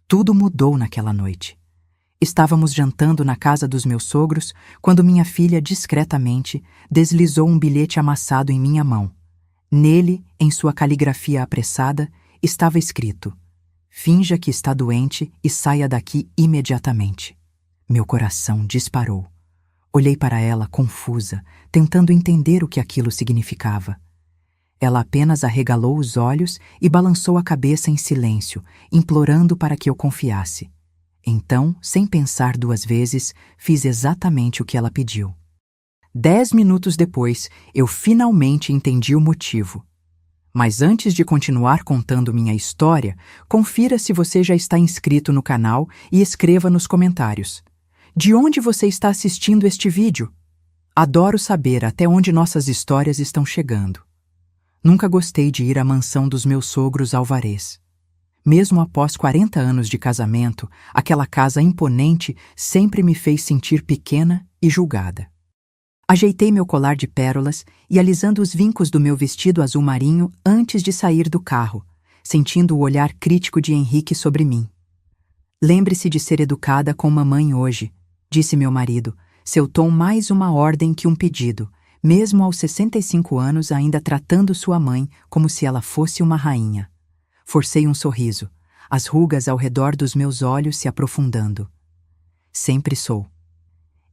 Tudo mudou naquela noite. Estávamos jantando na casa dos meus sogros quando minha filha, discretamente, deslizou um bilhete amassado em minha mão. Nele, em sua caligrafia apressada, estava escrito: "Finja que está doente e saia daqui imediatamente." Meu coração disparou. Olhei para ela confusa, tentando entender o que aquilo significava. Ela apenas arregalou os olhos e balançou a cabeça em silêncio, implorando para que eu confiasse. Então, sem pensar duas vezes, fiz exatamente o que ela pediu. 10 minutos depois, eu finalmente entendi o motivo. Mas antes de continuar contando minha história, confira se você já está inscrito no canal e escreva nos comentários: de onde você está assistindo este vídeo? Adoro saber até onde nossas histórias estão chegando. Nunca gostei de ir à mansão dos meus sogros Alvarez. Mesmo após 40 anos de casamento, aquela casa imponente sempre me fez sentir pequena e julgada. Ajeitei meu colar de pérolas e alisando os vincos do meu vestido azul marinho antes de sair do carro, sentindo o olhar crítico de Henrique sobre mim. "Lembre-se de ser educada com mamãe hoje", disse meu marido, seu tom mais uma ordem que um pedido, mesmo aos 65 anos ainda tratando sua mãe como se ela fosse uma rainha. Forcei um sorriso, as rugas ao redor dos meus olhos se aprofundando. Sempre sou.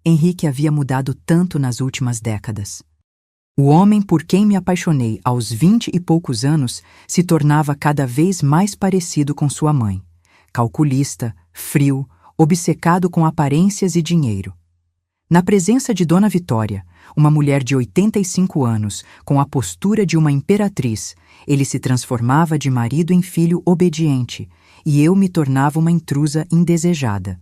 Henrique havia mudado tanto nas últimas décadas. O homem por quem me apaixonei aos 20 e poucos anos se tornava cada vez mais parecido com sua mãe, calculista, frio, obcecado com aparências e dinheiro. Na presença de Dona Vitória, uma mulher de 85 anos, com a postura de uma imperatriz, ele se transformava de marido em filho obediente, e eu me tornava uma intrusa indesejada.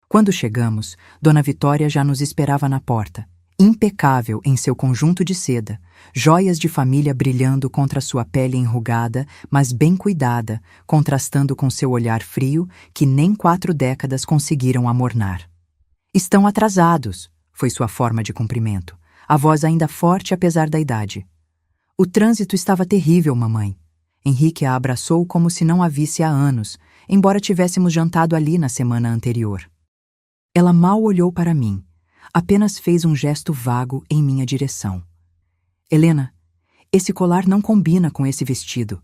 Quando chegamos, Dona Vitória já nos esperava na porta, impecável em seu conjunto de seda, joias de família brilhando contra sua pele enrugada, mas bem cuidada, contrastando com seu olhar frio que nem 4 décadas conseguiram amornar. "Estão atrasados", foi sua forma de cumprimento, a voz ainda forte apesar da idade. "O trânsito estava terrível, mamãe." Henrique a abraçou como se não a visse há anos, embora tivéssemos jantado ali na semana anterior. Ela mal olhou para mim, apenas fez um gesto vago em minha direção. "Helena, esse colar não combina com esse vestido.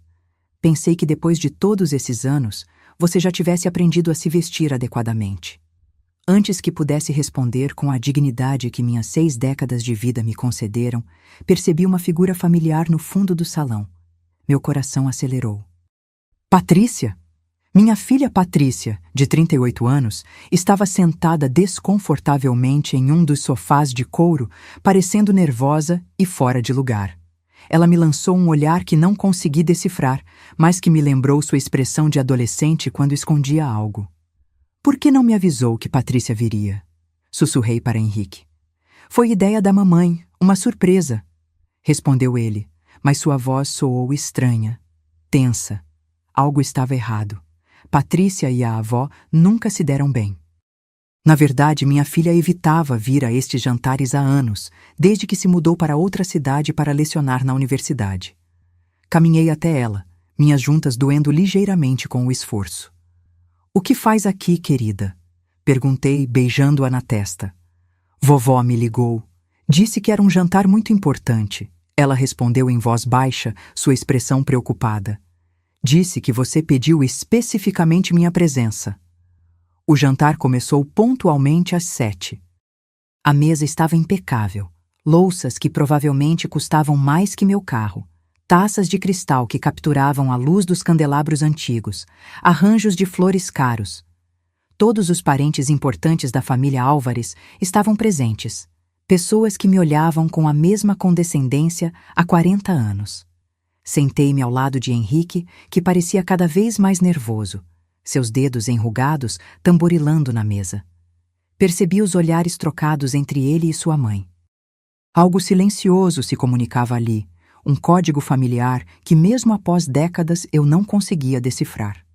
Pensei que depois de todos esses anos, você já tivesse aprendido a se vestir adequadamente." Antes que pudesse responder com a dignidade que minhas 6 décadas de vida me concederam, percebi uma figura familiar no fundo do salão. Meu coração acelerou. Patrícia! Minha filha Patrícia, de 38 anos, estava sentada desconfortavelmente em um dos sofás de couro, parecendo nervosa e fora de lugar. Ela me lançou um olhar que não consegui decifrar, mas que me lembrou sua expressão de adolescente quando escondia algo. "Por que não me avisou que Patrícia viria?" Sussurrei para Henrique. "Foi ideia da mamãe, uma surpresa", respondeu ele, mas sua voz soou estranha, tensa. Algo estava errado. Patrícia e a avó nunca se deram bem. Na verdade, minha filha evitava vir a estes jantares há anos, desde que se mudou para outra cidade para lecionar na universidade. Caminhei até ela, minhas juntas doendo ligeiramente com o esforço. "O que faz aqui, querida?" perguntei, beijando-a na testa. "Vovó me ligou. Disse que era um jantar muito importante." Ela respondeu em voz baixa, sua expressão preocupada. "Disse que você pediu especificamente minha presença." O jantar começou pontualmente às 7. A mesa estava impecável. Louças que provavelmente custavam mais que meu carro. Taças de cristal que capturavam a luz dos candelabros antigos. Arranjos de flores caros. Todos os parentes importantes da família Álvares estavam presentes. Pessoas que me olhavam com a mesma condescendência há 40 anos. Sentei-me ao lado de Henrique, que parecia cada vez mais nervoso, seus dedos enrugados tamborilando na mesa. Percebi os olhares trocados entre ele e sua mãe. Algo silencioso se comunicava ali, um código familiar que mesmo após décadas eu não conseguia decifrar.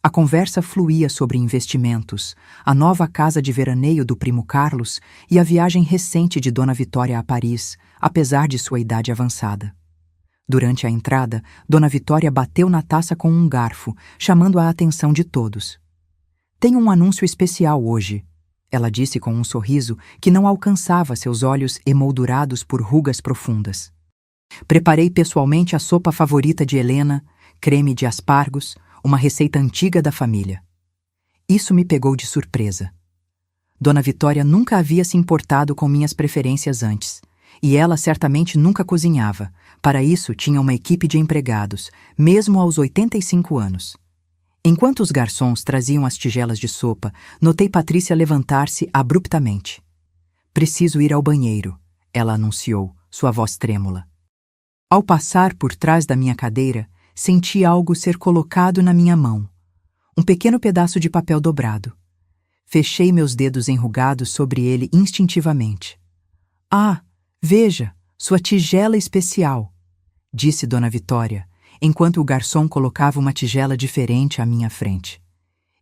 A conversa fluía sobre investimentos, a nova casa de veraneio do primo Carlos e a viagem recente de Dona Vitória a Paris, apesar de sua idade avançada. Durante a entrada, Dona Vitória bateu na taça com um garfo, chamando a atenção de todos. Tenho um anúncio especial hoje, ela disse com um sorriso que não alcançava seus olhos emoldurados por rugas profundas. Preparei pessoalmente a sopa favorita de Helena, creme de aspargos, uma receita antiga da família. Isso me pegou de surpresa. Dona Vitória nunca havia se importado com minhas preferências antes, e ela certamente nunca cozinhava. Para isso, tinha uma equipe de empregados, mesmo aos 85 anos. Enquanto os garçons traziam as tigelas de sopa, notei Patrícia levantar-se abruptamente. Preciso ir ao banheiro, ela anunciou, sua voz trêmula. Ao passar por trás da minha cadeira, senti algo ser colocado na minha mão. Um pequeno pedaço de papel dobrado. Fechei meus dedos enrugados sobre ele instintivamente. Ah, veja, sua tigela especial, disse Dona Vitória, enquanto o garçom colocava uma tigela diferente à minha frente.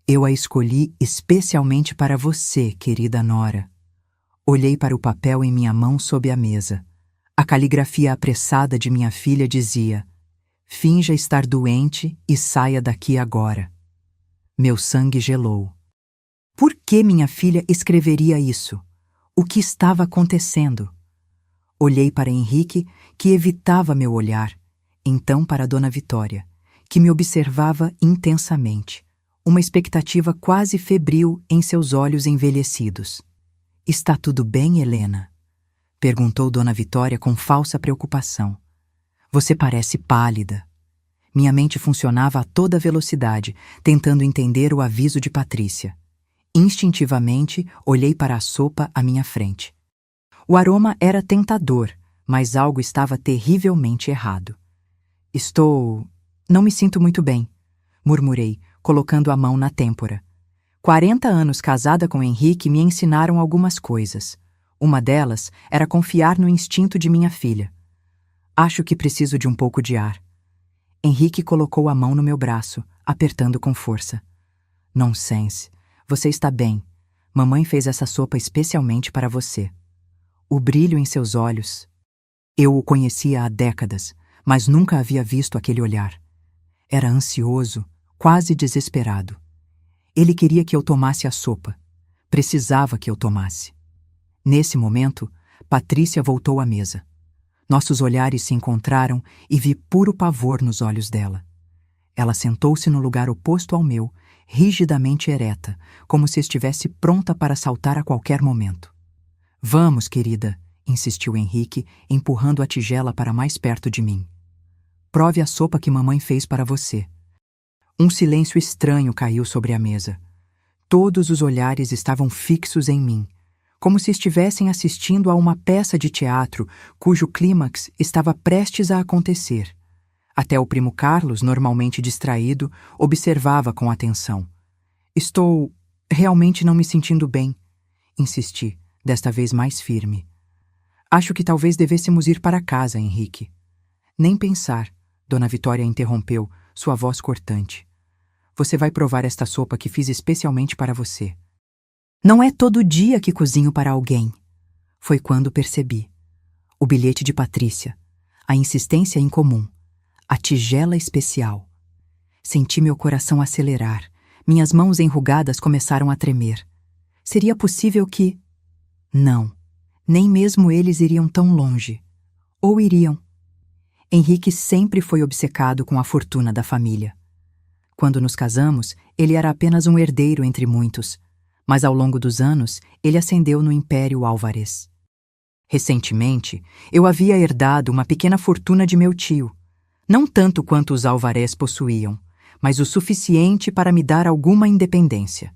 Eu a escolhi especialmente para você, querida Nora. Olhei para o papel em minha mão sob a mesa. A caligrafia apressada de minha filha dizia: finja estar doente e saia daqui agora. Meu sangue gelou. Por que minha filha escreveria isso? O que estava acontecendo? Olhei para Henrique, que evitava meu olhar, então para Dona Vitória, que me observava intensamente, uma expectativa quase febril em seus olhos envelhecidos. Está tudo bem, Helena? Perguntou Dona Vitória com falsa preocupação. Você parece pálida. Minha mente funcionava a toda velocidade, tentando entender o aviso de Patrícia. Instintivamente, olhei para a sopa à minha frente. O aroma era tentador, mas algo estava terrivelmente errado. Não me sinto muito bem, murmurei, colocando a mão na têmpora. 40 anos casada com Henrique me ensinaram algumas coisas. Uma delas era confiar no instinto de minha filha. Acho que preciso de um pouco de ar. Henrique colocou a mão no meu braço, apertando com força. Nonsense. Você está bem. Mamãe fez essa sopa especialmente para você. O brilho em seus olhos. Eu o conhecia há décadas, mas nunca havia visto aquele olhar. Era ansioso, quase desesperado. Ele queria que eu tomasse a sopa. Precisava que eu tomasse. Nesse momento, Patrícia voltou à mesa. Nossos olhares se encontraram e vi puro pavor nos olhos dela. Ela sentou-se no lugar oposto ao meu, rigidamente ereta, como se estivesse pronta para saltar a qualquer momento. Vamos, querida, insistiu Henrique, empurrando a tigela para mais perto de mim. Prove a sopa que mamãe fez para você. Um silêncio estranho caiu sobre a mesa. Todos os olhares estavam fixos em mim, como se estivessem assistindo a uma peça de teatro cujo clímax estava prestes a acontecer. Até o primo Carlos, normalmente distraído, observava com atenção. Estou realmente não me sentindo bem, insisti, desta vez mais firme. Acho que talvez devêssemos ir para casa, Henrique. Nem pensar, Dona Vitória interrompeu, sua voz cortante. Você vai provar esta sopa que fiz especialmente para você. Não é todo dia que cozinho para alguém. Foi quando percebi. O bilhete de Patrícia, a insistência incomum, a tigela especial. Senti meu coração acelerar, minhas mãos enrugadas começaram a tremer. Seria possível que... Não, nem mesmo eles iriam tão longe. Ou iriam. Henrique sempre foi obcecado com a fortuna da família. Quando nos casamos, ele era apenas um herdeiro entre muitos, mas ao longo dos anos, ele ascendeu no Império Álvarez. Recentemente, eu havia herdado uma pequena fortuna de meu tio, não tanto quanto os Álvarez possuíam, mas o suficiente para me dar alguma independência.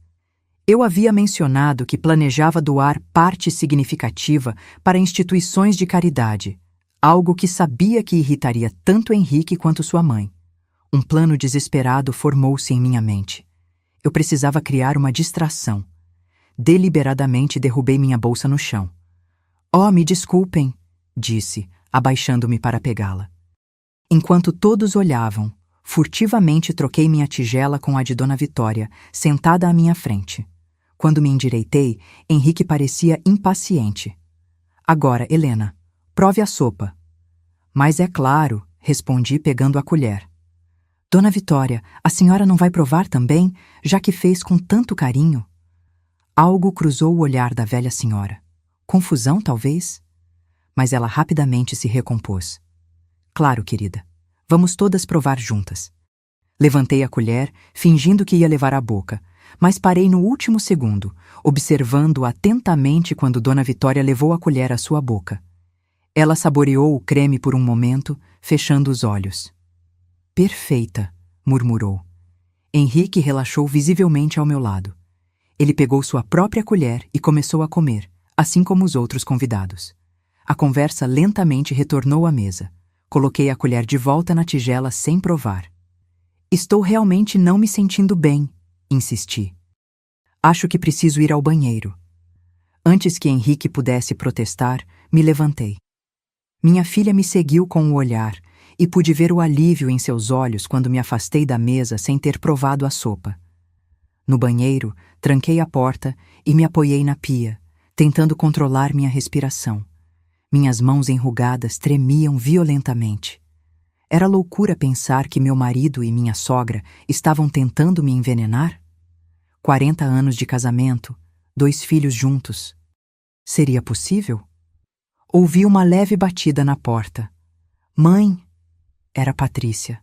Eu havia mencionado que planejava doar parte significativa para instituições de caridade, algo que sabia que irritaria tanto Henrique quanto sua mãe. Um plano desesperado formou-se em minha mente. Eu precisava criar uma distração. Deliberadamente derrubei minha bolsa no chão. Oh, me desculpem, disse, abaixando-me para pegá-la. Enquanto todos olhavam, furtivamente troquei minha tigela com a de Dona Vitória, sentada à minha frente. Quando me endireitei, Henrique parecia impaciente. Agora, Helena, prove a sopa. Mas é claro, respondi pegando a colher. Dona Vitória, a senhora não vai provar também, já que fez com tanto carinho? Algo cruzou o olhar da velha senhora. Confusão, talvez? Mas ela rapidamente se recompôs. Claro, querida. Vamos todas provar juntas. Levantei a colher, fingindo que ia levar à boca, mas parei no último segundo, observando atentamente quando Dona Vitória levou a colher à sua boca. Ela saboreou o creme por um momento, fechando os olhos. Perfeita, murmurou. Henrique relaxou visivelmente ao meu lado. Ele pegou sua própria colher e começou a comer, assim como os outros convidados. A conversa lentamente retornou à mesa. Coloquei a colher de volta na tigela sem provar. Estou realmente não me sentindo bem, insisti. Acho que preciso ir ao banheiro. Antes que Henrique pudesse protestar, me levantei. Minha filha me seguiu com o olhar e pude ver o alívio em seus olhos quando me afastei da mesa sem ter provado a sopa. No banheiro, tranquei a porta e me apoiei na pia, tentando controlar minha respiração. Minhas mãos enrugadas tremiam violentamente. Era loucura pensar que meu marido e minha sogra estavam tentando me envenenar? 40 anos de casamento, 2 filhos juntos. Seria possível? Ouvi uma leve batida na porta. Mãe! Era Patrícia.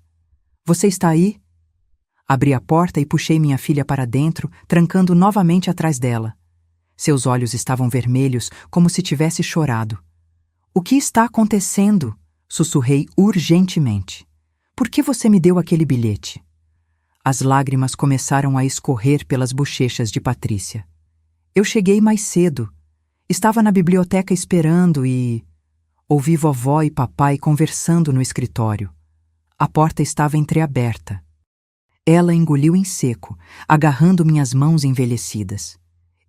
Você está aí? Abri a porta e puxei minha filha para dentro, trancando novamente atrás dela. Seus olhos estavam vermelhos, como se tivesse chorado. O que está acontecendo? Sussurrei urgentemente. Por que você me deu aquele bilhete? As lágrimas começaram a escorrer pelas bochechas de Patrícia. Eu cheguei mais cedo. Estava na biblioteca esperando e... Ouvi vovó e papai conversando no escritório. A porta estava entreaberta. Ela engoliu em seco, agarrando minhas mãos envelhecidas.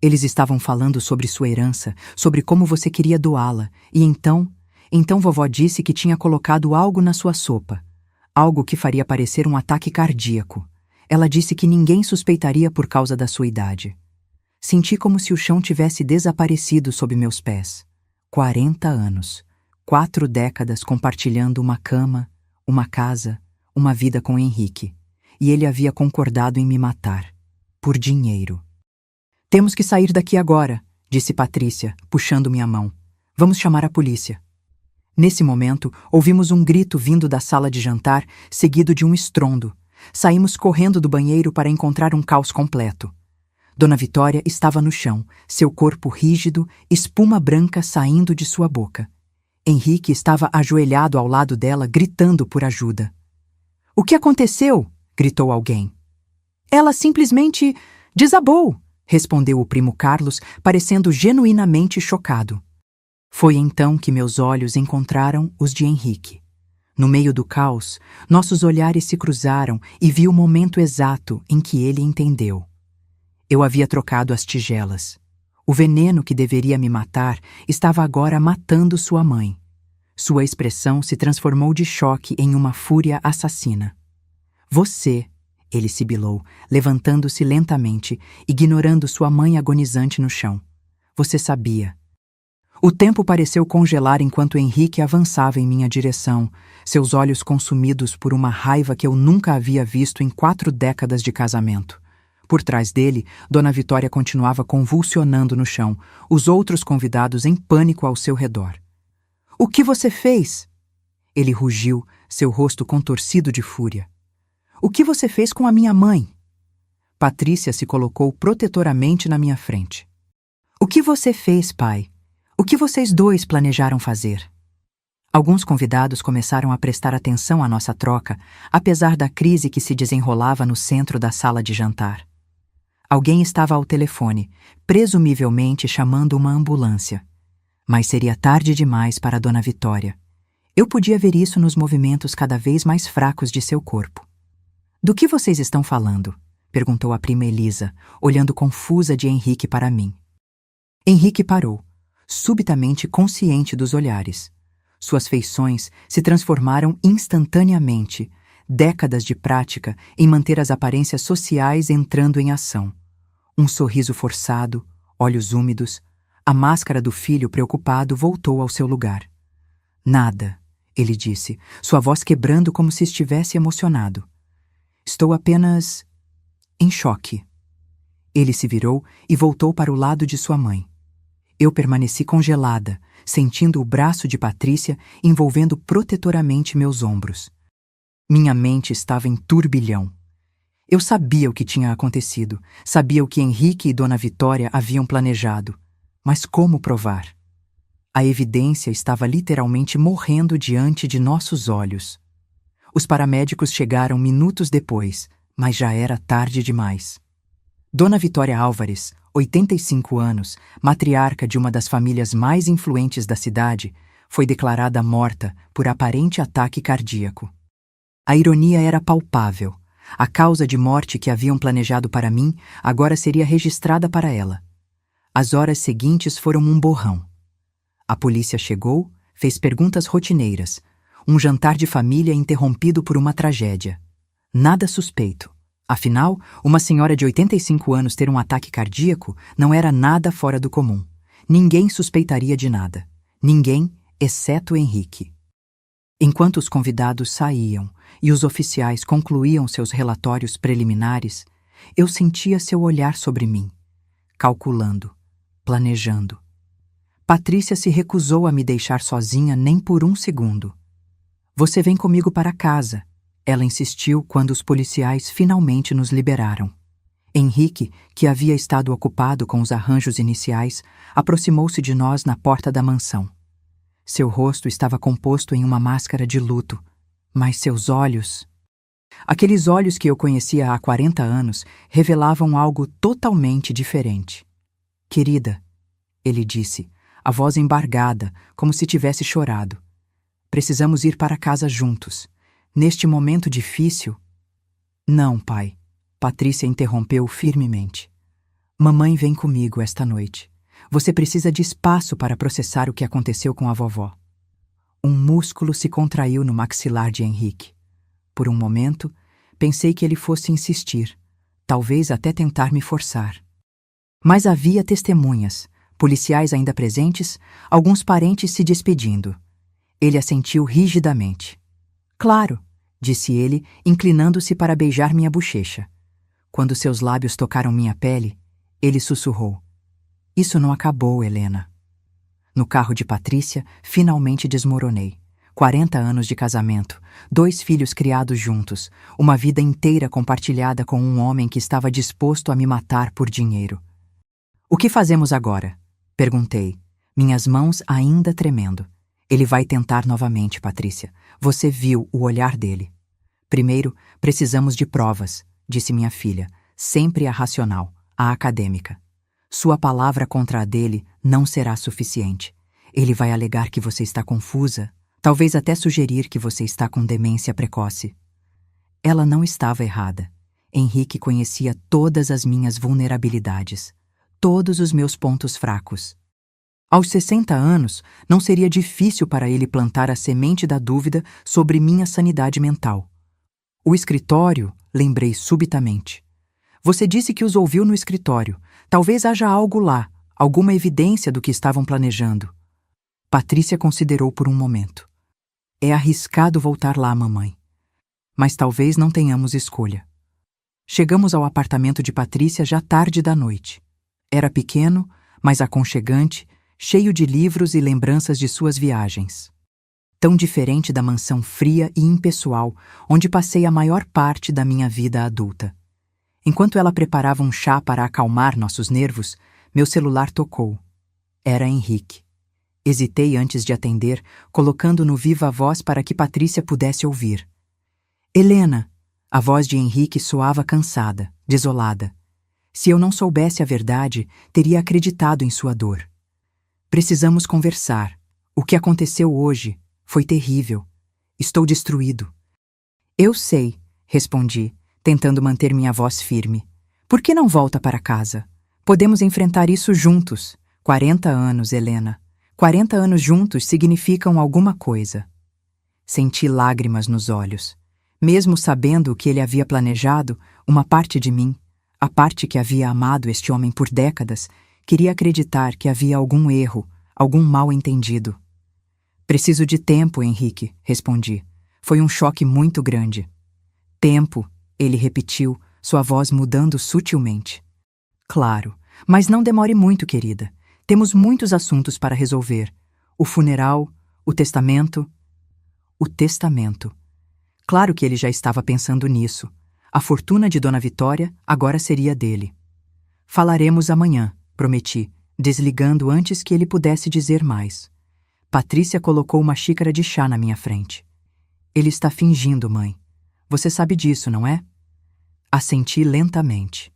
Eles estavam falando sobre sua herança, sobre como você queria doá-la, e então vovó disse que tinha colocado algo na sua sopa, algo que faria parecer um ataque cardíaco. Ela disse que ninguém suspeitaria por causa da sua idade. Senti como se o chão tivesse desaparecido sob meus pés. 40 anos, 4 décadas compartilhando uma cama, uma casa, uma vida com Henrique. E ele havia concordado em me matar. Por dinheiro. Temos que sair daqui agora, disse Patrícia, puxando minha mão. Vamos chamar a polícia. Nesse momento, ouvimos um grito vindo da sala de jantar, seguido de um estrondo. Saímos correndo do banheiro para encontrar um caos completo. Dona Vitória estava no chão, seu corpo rígido, espuma branca saindo de sua boca. Henrique estava ajoelhado ao lado dela, gritando por ajuda. O que aconteceu? Gritou alguém. Ela simplesmente desabou, respondeu o primo Carlos, parecendo genuinamente chocado. Foi então que meus olhos encontraram os de Henrique. No meio do caos, nossos olhares se cruzaram e vi o momento exato em que ele entendeu. Eu havia trocado as tigelas. O veneno que deveria me matar estava agora matando sua mãe. Sua expressão se transformou de choque em uma fúria assassina. Você, ele sibilou, levantando-se lentamente, ignorando sua mãe agonizante no chão. Você sabia. O tempo pareceu congelar enquanto Henrique avançava em minha direção, seus olhos consumidos por uma raiva que eu nunca havia visto em 4 décadas de casamento. Por trás dele, Dona Vitória continuava convulsionando no chão, os outros convidados em pânico ao seu redor. O que você fez? Ele rugiu, seu rosto contorcido de fúria. O que você fez com a minha mãe? Patrícia se colocou protetoramente na minha frente. O que você fez, pai? O que vocês dois planejaram fazer? Alguns convidados começaram a prestar atenção à nossa troca, apesar da crise que se desenrolava no centro da sala de jantar. Alguém estava ao telefone, presumivelmente chamando uma ambulância. Mas seria tarde demais para Dona Vitória. Eu podia ver isso nos movimentos cada vez mais fracos de seu corpo. Do que vocês estão falando? Perguntou a prima Elisa, olhando confusa de Henrique para mim. Henrique parou, subitamente consciente dos olhares. Suas feições se transformaram instantaneamente, décadas de prática em manter as aparências sociais entrando em ação. Um sorriso forçado, olhos úmidos, a máscara do filho preocupado voltou ao seu lugar. Nada, ele disse, sua voz quebrando como se estivesse emocionado. Estou apenas em choque. Ele se virou e voltou para o lado de sua mãe. Eu permaneci congelada, sentindo o braço de Patrícia envolvendo protetoramente meus ombros. Minha mente estava em turbilhão. Eu sabia o que tinha acontecido, sabia o que Henrique e Dona Vitória haviam planejado. Mas como provar? A evidência estava literalmente morrendo diante de nossos olhos. Os paramédicos chegaram minutos depois, mas já era tarde demais. Dona Vitória Álvares, 85 anos, matriarca de uma das famílias mais influentes da cidade, foi declarada morta por aparente ataque cardíaco. A ironia era palpável. A causa de morte que haviam planejado para mim agora seria registrada para ela. As horas seguintes foram um borrão. A polícia chegou, fez perguntas rotineiras. Um jantar de família interrompido por uma tragédia. Nada suspeito. Afinal, uma senhora de 85 anos ter um ataque cardíaco não era nada fora do comum. Ninguém suspeitaria de nada. Ninguém, exceto Henrique. Enquanto os convidados saíam e os oficiais concluíam seus relatórios preliminares, eu sentia seu olhar sobre mim, calculando, planejando. Patrícia se recusou a me deixar sozinha nem por um segundo. Você vem comigo para casa, ela insistiu quando os policiais finalmente nos liberaram. Henrique, que havia estado ocupado com os arranjos iniciais, aproximou-se de nós na porta da mansão. Seu rosto estava composto em uma máscara de luto, mas seus olhos... Aqueles olhos que eu conhecia há 40 anos revelavam algo totalmente diferente. Querida, ele disse, a voz embargada, como se tivesse chorado. Precisamos ir para casa juntos. Neste momento difícil... Não, pai, Patrícia interrompeu firmemente. Mamãe vem comigo esta noite. Você precisa de espaço para processar o que aconteceu com a vovó. Um músculo se contraiu no maxilar de Henrique. Por um momento, pensei que ele fosse insistir, talvez até tentar me forçar. Mas havia testemunhas, policiais ainda presentes, alguns parentes se despedindo. Ele assentiu rigidamente. Claro, disse ele, inclinando-se para beijar minha bochecha. Quando seus lábios tocaram minha pele, ele sussurrou. Isso não acabou, Helena. No carro de Patrícia, finalmente desmoronei. 40 anos de casamento, 2 filhos criados juntos, uma vida inteira compartilhada com um homem que estava disposto a me matar por dinheiro. O que fazemos agora? Perguntei, minhas mãos ainda tremendo. Ele vai tentar novamente, Patrícia. Você viu o olhar dele. Primeiro, precisamos de provas, disse minha filha, sempre a racional, a acadêmica. Sua palavra contra a dele não será suficiente. Ele vai alegar que você está confusa, talvez até sugerir que você está com demência precoce. Ela não estava errada. Henrique conhecia todas as minhas vulnerabilidades, todos os meus pontos fracos. Aos 60 anos, não seria difícil para ele plantar a semente da dúvida sobre minha sanidade mental. O escritório, lembrei subitamente. Você disse que os ouviu no escritório. Talvez haja algo lá, alguma evidência do que estavam planejando. Patrícia considerou por um momento. É arriscado voltar lá, mamãe. Mas talvez não tenhamos escolha. Chegamos ao apartamento de Patrícia já tarde da noite. Era pequeno, mas aconchegante, cheio de livros e lembranças de suas viagens. Tão diferente da mansão fria e impessoal, onde passei a maior parte da minha vida adulta. Enquanto ela preparava um chá para acalmar nossos nervos, meu celular tocou. Era Henrique. Hesitei antes de atender, colocando no viva voz para que Patrícia pudesse ouvir. Helena! A voz de Henrique soava cansada, desolada. Se eu não soubesse a verdade, teria acreditado em sua dor. Precisamos conversar. O que aconteceu hoje foi terrível. Estou destruído. Eu sei, respondi, tentando manter minha voz firme. Por que não volta para casa? Podemos enfrentar isso juntos. 40 anos, Helena. 40 anos juntos significam alguma coisa. Senti lágrimas nos olhos. Mesmo sabendo o que ele havia planejado, uma parte de mim, a parte que havia amado este homem por décadas, queria acreditar que havia algum erro, algum mal-entendido. Preciso de tempo, Henrique, respondi. Foi um choque muito grande. Tempo, ele repetiu, sua voz mudando sutilmente. Claro, mas não demore muito, querida. Temos muitos assuntos para resolver. O funeral, o testamento. O testamento. Claro que ele já estava pensando nisso. A fortuna de Dona Vitória agora seria dele. Falaremos amanhã, prometi, desligando antes que ele pudesse dizer mais. Patrícia colocou uma xícara de chá na minha frente. Ele está fingindo, mãe. Você sabe disso, não é? Assenti lentamente.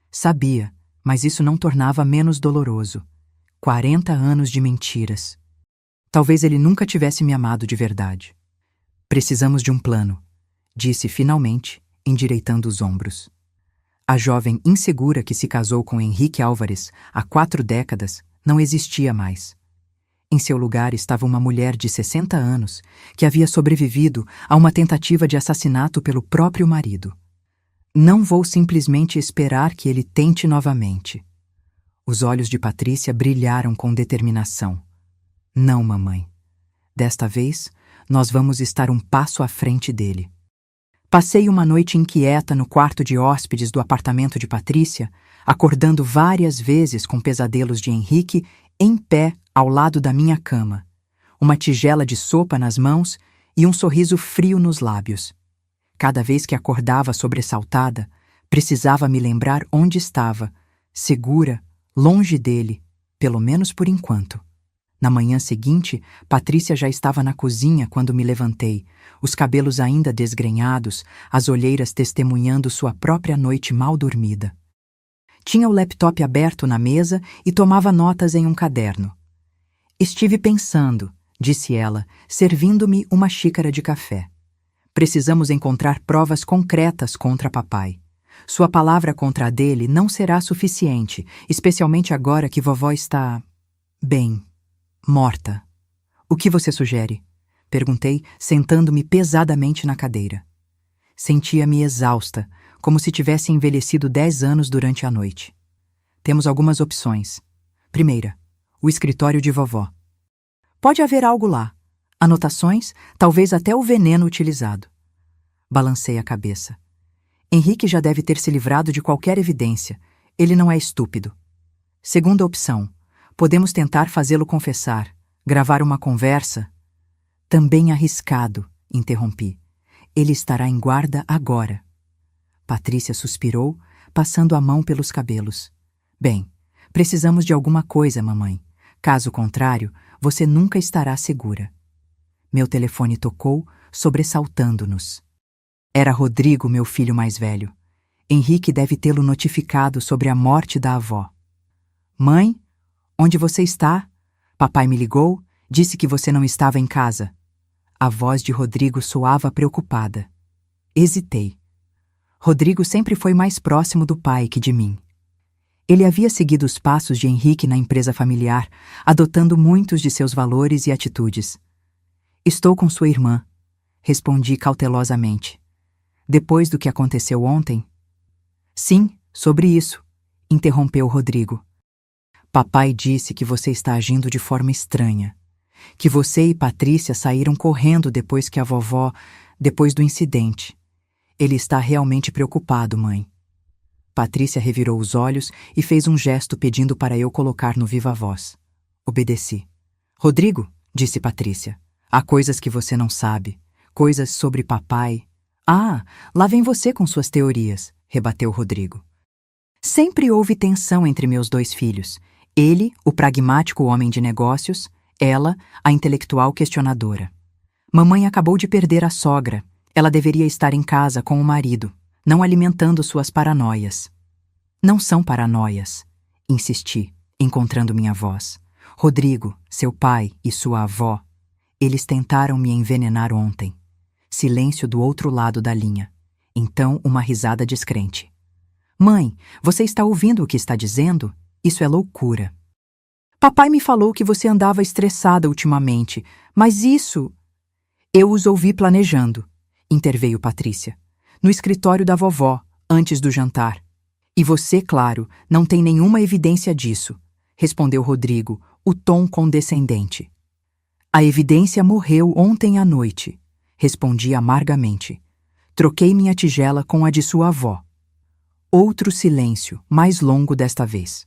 Sabia, mas isso não tornava menos doloroso. 40 anos de mentiras. Talvez ele nunca tivesse me amado de verdade. Precisamos de um plano, disse finalmente, endireitando os ombros. A jovem insegura que se casou com Henrique Álvares há 4 décadas não existia mais. Em seu lugar estava uma mulher de 60 anos que havia sobrevivido a uma tentativa de assassinato pelo próprio marido. Não vou simplesmente esperar que ele tente novamente. Os olhos de Patrícia brilharam com determinação. Não, mamãe. Desta vez, nós vamos estar um passo à frente dele. Passei uma noite inquieta no quarto de hóspedes do apartamento de Patrícia, acordando várias vezes com pesadelos de Henrique em pé ao lado da minha cama, uma tigela de sopa nas mãos e um sorriso frio nos lábios. Cada vez que acordava sobressaltada, precisava me lembrar onde estava, segura, longe dele, pelo menos por enquanto. Na manhã seguinte, Patrícia já estava na cozinha quando me levantei, os cabelos ainda desgrenhados, as olheiras testemunhando sua própria noite mal dormida. Tinha o laptop aberto na mesa e tomava notas em um caderno. Estive pensando, disse ela, servindo-me uma xícara de café. Precisamos encontrar provas concretas contra papai. Sua palavra contra a dele não será suficiente, especialmente agora que vovó está... bem, morta. O que você sugere? Perguntei, sentando-me pesadamente na cadeira. Sentia-me exausta, como se tivesse envelhecido 10 anos durante a noite. Temos algumas opções. Primeira, o escritório de vovó. Pode haver algo lá. Anotações, talvez até o veneno utilizado. Balancei a cabeça. Henrique já deve ter se livrado de qualquer evidência. Ele não é estúpido. Segunda opção. Podemos tentar fazê-lo confessar, gravar uma conversa. Também arriscado, interrompi. Ele estará em guarda agora. Patrícia suspirou, passando a mão pelos cabelos. Bem, precisamos de alguma coisa, mamãe. Caso contrário, você nunca estará segura. Meu telefone tocou, sobressaltando-nos. Era Rodrigo, meu filho mais velho. Henrique deve tê-lo notificado sobre a morte da avó. Mãe, onde você está? Papai me ligou, disse que você não estava em casa. A voz de Rodrigo soava preocupada. Hesitei. Rodrigo sempre foi mais próximo do pai que de mim. Ele havia seguido os passos de Henrique na empresa familiar, adotando muitos de seus valores e atitudes. Estou com sua irmã, respondi cautelosamente. Depois do que aconteceu ontem? Sim, sobre isso, interrompeu Rodrigo. Papai disse que você está agindo de forma estranha. Que você e Patrícia saíram correndo depois que a vovó... depois do incidente. Ele está realmente preocupado, mãe. Patrícia revirou os olhos e fez um gesto pedindo para eu colocar no viva-voz. Obedeci. Rodrigo, disse Patrícia, há coisas que você não sabe. Coisas sobre papai. Ah, lá vem você com suas teorias, rebateu Rodrigo. Sempre houve tensão entre meus 2 filhos. Ele, o pragmático homem de negócios, ela, a intelectual questionadora. Mamãe acabou de perder a sogra. Ela deveria estar em casa com o marido, não alimentando suas paranoias. Não são paranoias, insisti, encontrando minha voz. Rodrigo, seu pai e sua avó, eles tentaram me envenenar ontem. Silêncio do outro lado da linha. Então, uma risada descrente. Mãe, você está ouvindo o que está dizendo? Isso é loucura. Papai me falou que você andava estressada ultimamente, mas isso... Eu os ouvi planejando, interveio Patrícia. No escritório da vovó, antes do jantar. E você, claro, não tem nenhuma evidência disso, respondeu Rodrigo, o tom condescendente. A evidência morreu ontem à noite, respondi amargamente. Troquei minha tigela com a de sua avó. Outro silêncio, mais longo desta vez.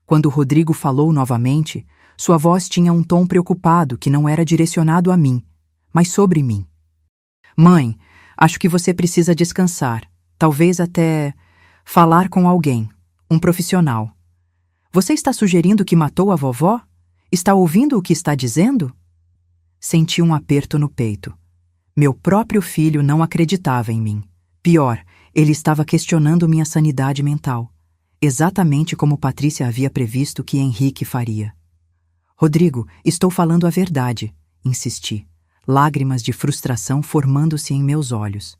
Quando Rodrigo falou novamente, sua voz tinha um tom preocupado que não era direcionado a mim, mas sobre mim. Mãe, acho que você precisa descansar, talvez até falar com alguém, um profissional. Você está sugerindo que matou a vovó? Está ouvindo o que está dizendo? Senti um aperto no peito. Meu próprio filho não acreditava em mim. Pior, ele estava questionando minha sanidade mental, exatamente como Patrícia havia previsto que Henrique faria. Rodrigo, estou falando a verdade, insisti, lágrimas de frustração formando-se em meus olhos.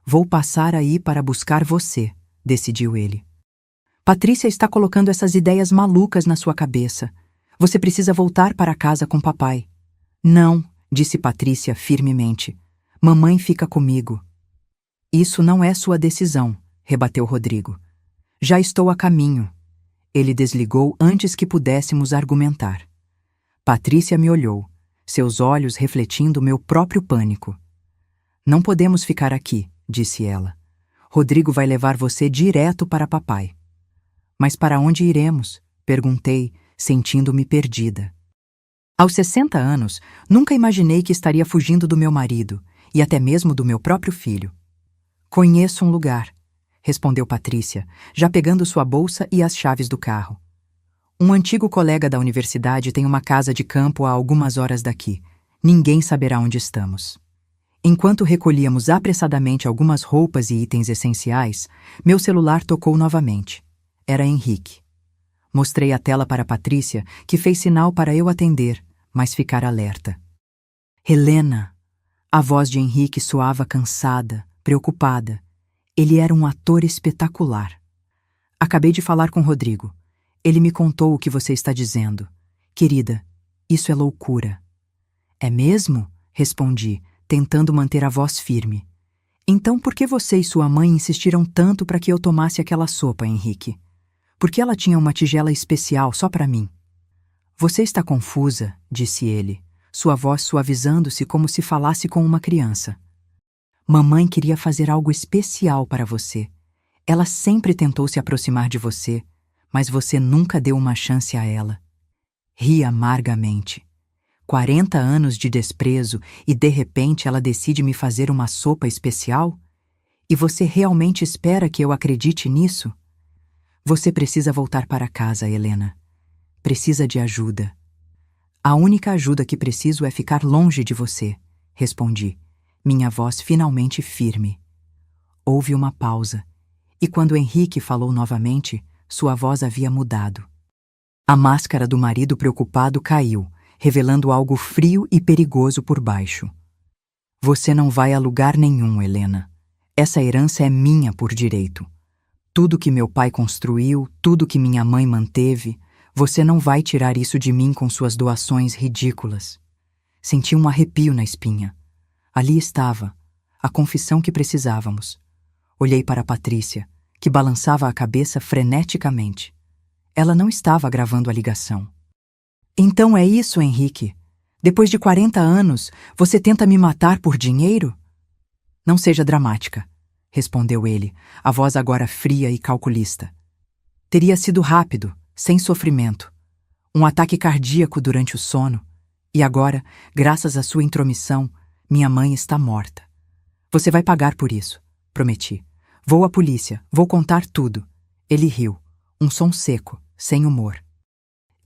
Vou passar aí para buscar você, decidiu ele. Patrícia está colocando essas ideias malucas na sua cabeça. Você precisa voltar para casa com papai. Não, disse Patrícia firmemente. Mamãe fica comigo. Isso não é sua decisão, rebateu Rodrigo. Já estou a caminho. Ele desligou antes que pudéssemos argumentar. Patrícia me olhou, seus olhos refletindo meu próprio pânico. Não podemos ficar aqui, disse ela. Rodrigo vai levar você direto para papai. Mas para onde iremos? Perguntei, sentindo-me perdida. Aos 60 anos, nunca imaginei que estaria fugindo do meu marido e até mesmo do meu próprio filho. Conheço um lugar, respondeu Patrícia, já pegando sua bolsa e as chaves do carro. Um antigo colega da universidade tem uma casa de campo a algumas horas daqui. Ninguém saberá onde estamos. Enquanto recolhíamos apressadamente algumas roupas e itens essenciais, meu celular tocou novamente. Era Henrique. Mostrei a tela para Patrícia, que fez sinal para eu atender, mas ficar alerta. Helena! A voz de Henrique soava cansada, preocupada. Ele era um ator espetacular. Acabei de falar com Rodrigo. Ele me contou o que você está dizendo. Querida, isso é loucura. É mesmo? Respondi, tentando manter a voz firme. Então por que você e sua mãe insistiram tanto para que eu tomasse aquela sopa, Henrique? Porque ela tinha uma tigela especial só para mim. Você está confusa, disse ele, sua voz suavizando-se como se falasse com uma criança. Mamãe queria fazer algo especial para você. Ela sempre tentou se aproximar de você, mas você nunca deu uma chance a ela. Ri amargamente. 40 anos de desprezo e de repente ela decide me fazer uma sopa especial? E você realmente espera que eu acredite nisso? Você precisa voltar para casa, Helena. Precisa de ajuda. A única ajuda que preciso é ficar longe de você, respondi, minha voz finalmente firme. Houve uma pausa, e quando Henrique falou novamente, sua voz havia mudado. A máscara do marido preocupado caiu, revelando algo frio e perigoso por baixo. Você não vai a lugar nenhum, Helena. Essa herança é minha por direito. Tudo que meu pai construiu, tudo que minha mãe manteve, você não vai tirar isso de mim com suas doações ridículas. Senti um arrepio na espinha. Ali estava, a confissão que precisávamos. Olhei para Patrícia, que balançava a cabeça freneticamente. Ela não estava gravando a ligação. Então é isso, Henrique? Depois de 40 anos, você tenta me matar por dinheiro? Não seja dramática, respondeu ele, a voz agora fria e calculista. Teria sido rápido, sem sofrimento. Um ataque cardíaco durante o sono. E agora, graças à sua intromissão, minha mãe está morta. Você vai pagar por isso, prometi. Vou à polícia, vou contar tudo. Ele riu, um som seco, sem humor.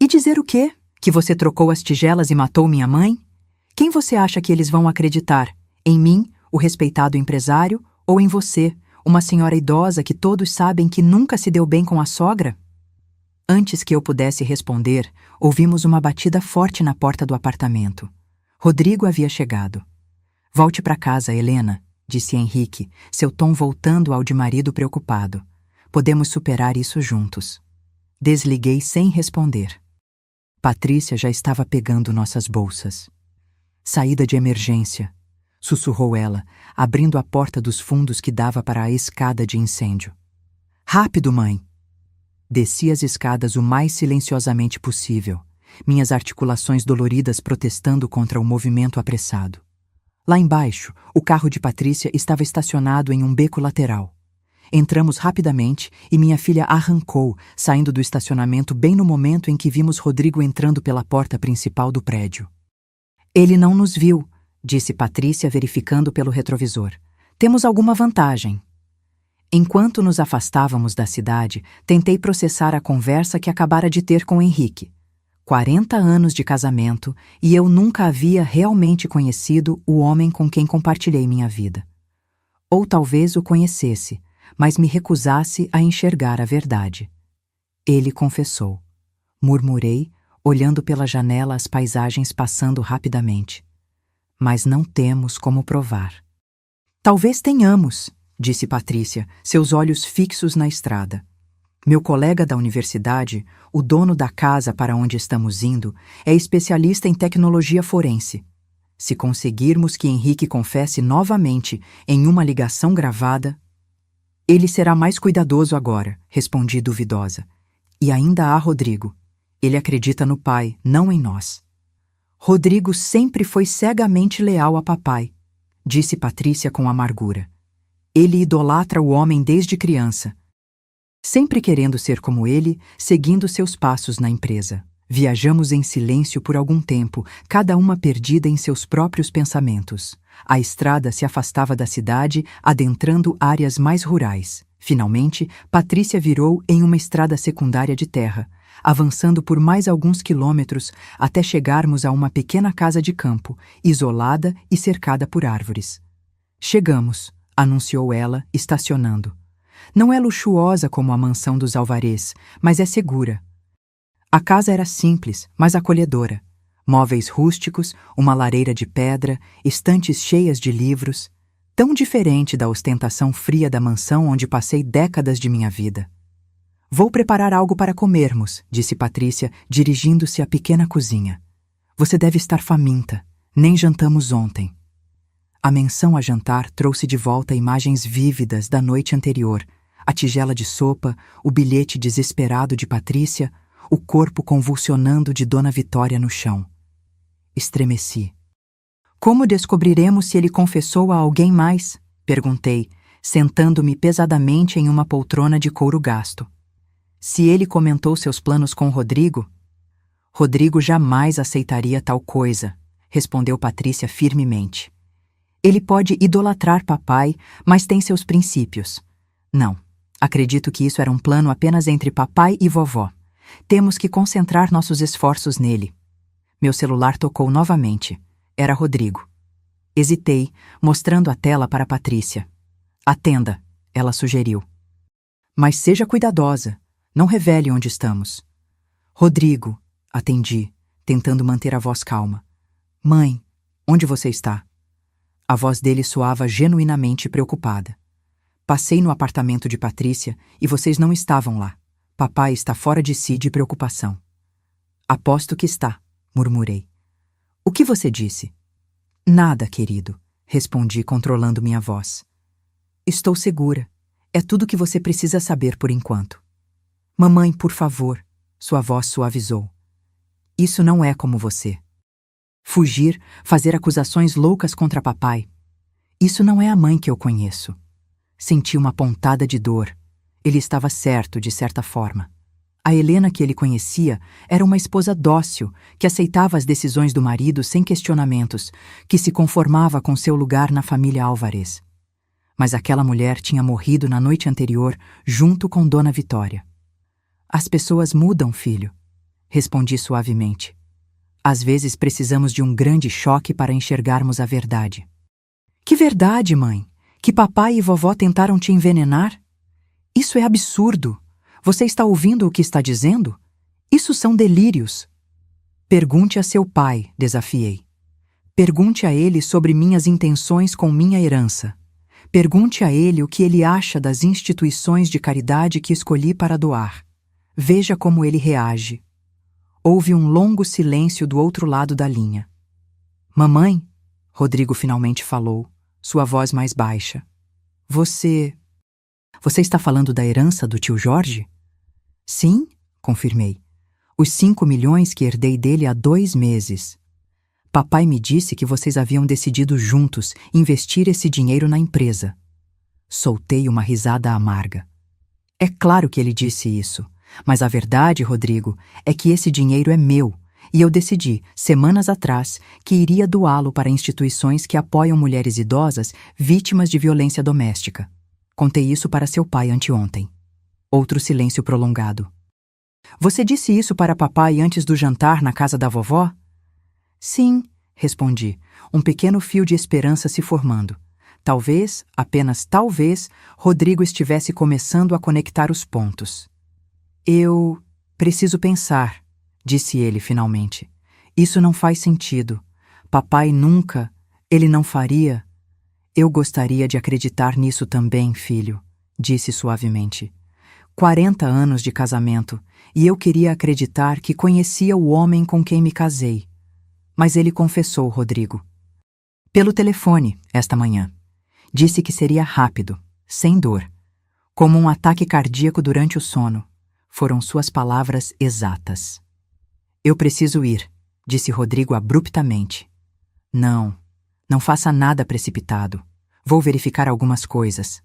E dizer o quê? Que você trocou as tigelas e matou minha mãe? Quem você acha que eles vão acreditar? Em mim, o respeitado empresário, ou em você, uma senhora idosa que todos sabem que nunca se deu bem com a sogra? Antes que eu pudesse responder, ouvimos uma batida forte na porta do apartamento. Rodrigo havia chegado. Volte para casa, Helena, disse Henrique, seu tom voltando ao de marido preocupado. Podemos superar isso juntos. Desliguei sem responder. Patrícia já estava pegando nossas bolsas. Saída de emergência, sussurrou ela, abrindo a porta dos fundos que dava para a escada de incêndio. Rápido, mãe! Desci as escadas o mais silenciosamente possível, minhas articulações doloridas protestando contra o movimento apressado. Lá embaixo, o carro de Patrícia estava estacionado em um beco lateral. Entramos rapidamente e minha filha arrancou, saindo do estacionamento bem no momento em que vimos Rodrigo entrando pela porta principal do prédio. Ele não nos viu, disse Patrícia verificando pelo retrovisor. Temos alguma vantagem. Enquanto nos afastávamos da cidade, tentei processar a conversa que acabara de ter com Henrique. 40 anos de casamento e eu nunca havia realmente conhecido o homem com quem compartilhei minha vida. Ou talvez o conhecesse, mas me recusasse a enxergar a verdade. Ele confessou. Murmurei, olhando pela janela as paisagens passando rapidamente. Mas não temos como provar. Talvez tenhamos, disse Patrícia, seus olhos fixos na estrada. Meu colega da universidade, o dono da casa para onde estamos indo, é especialista em tecnologia forense. Se conseguirmos que Henrique confesse novamente em uma ligação gravada... Ele será mais cuidadoso agora, respondi duvidosa. E ainda há Rodrigo. Ele acredita no pai, não em nós. Rodrigo sempre foi cegamente leal a papai, disse Patrícia com amargura. Ele idolatra o homem desde criança. Sempre querendo ser como ele, seguindo seus passos na empresa. Viajamos em silêncio por algum tempo, cada uma perdida em seus próprios pensamentos. A estrada se afastava da cidade, adentrando áreas mais rurais. Finalmente, Patrícia virou em uma estrada secundária de terra, avançando por mais alguns quilômetros até chegarmos a uma pequena casa de campo, isolada e cercada por árvores. Chegamos, anunciou ela, estacionando. Não é luxuosa como a mansão dos Alvarez, mas é segura. A casa era simples, mas acolhedora. Móveis rústicos, uma lareira de pedra, estantes cheias de livros, tão diferente da ostentação fria da mansão onde passei décadas de minha vida. Vou preparar algo para comermos, disse Patrícia, dirigindo-se à pequena cozinha. Você deve estar faminta. Nem jantamos ontem. A menção a jantar trouxe de volta imagens vívidas da noite anterior, a tigela de sopa, o bilhete desesperado de Patrícia, o corpo convulsionando de Dona Vitória no chão. Estremeci. Como descobriremos se ele confessou a alguém mais? Perguntei, sentando-me pesadamente em uma poltrona de couro gasto. Se ele comentou seus planos com Rodrigo? Rodrigo jamais aceitaria tal coisa, respondeu Patrícia firmemente. Ele pode idolatrar papai, mas tem seus princípios. Não, acredito que isso era um plano apenas entre papai e vovó. Temos que concentrar nossos esforços nele. Meu celular tocou novamente. Era Rodrigo. Hesitei, mostrando a tela para Patrícia. Atenda, ela sugeriu. Mas seja cuidadosa. Não revele onde estamos. Rodrigo, atendi, tentando manter a voz calma. Mãe, onde você está? A voz dele soava genuinamente preocupada. Passei no apartamento de Patrícia e vocês não estavam lá. Papai está fora de si de preocupação. Aposto que está, murmurei. O que você disse? Nada, querido, respondi controlando minha voz. Estou segura. É tudo que você precisa saber por enquanto. Mamãe, por favor, sua voz suavizou. Isso não é como você. Fugir, fazer acusações loucas contra papai. Isso não é a mãe que eu conheço. Senti uma pontada de dor. Ele estava certo, de certa forma. A Helena que ele conhecia era uma esposa dócil, que aceitava as decisões do marido sem questionamentos, que se conformava com seu lugar na família Álvarez. Mas aquela mulher tinha morrido na noite anterior, junto com Dona Vitória. As pessoas mudam, filho, respondi suavemente. Às vezes precisamos de um grande choque para enxergarmos a verdade. Que verdade, mãe? Que papai e vovó tentaram te envenenar? Isso é absurdo. Você está ouvindo o que está dizendo? Isso são delírios. Pergunte a seu pai, desafiei. Pergunte a ele sobre minhas intenções com minha herança. Pergunte a ele o que ele acha das instituições de caridade que escolhi para doar. Veja como ele reage. Houve um longo silêncio do outro lado da linha. Mamãe, Rodrigo finalmente falou, sua voz mais baixa. Você está falando da herança do tio Jorge? Sim, confirmei. Os 5 milhões que herdei dele há 2 meses. Papai me disse que vocês haviam decidido juntos investir esse dinheiro na empresa. Soltei uma risada amarga. É claro que ele disse isso, mas a verdade, Rodrigo, é que esse dinheiro é meu, e eu decidi, semanas atrás, que iria doá-lo para instituições que apoiam mulheres idosas vítimas de violência doméstica. Contei isso para seu pai anteontem. Outro silêncio prolongado. Você disse isso para papai antes do jantar na casa da vovó? Sim, respondi, um pequeno fio de esperança se formando. Talvez, apenas talvez, Rodrigo estivesse começando a conectar os pontos. Eu preciso pensar, disse ele finalmente. Isso não faz sentido. Papai nunca, ele não faria. Eu gostaria de acreditar nisso também, filho, disse suavemente. 40 anos de casamento, e eu queria acreditar que conhecia o homem com quem me casei. Mas ele confessou, Rodrigo. Pelo telefone, esta manhã. Disse que seria rápido, sem dor. Como um ataque cardíaco durante o sono. Foram suas palavras exatas. Eu preciso ir, disse Rodrigo abruptamente. Não faça nada precipitado. Vou verificar algumas coisas.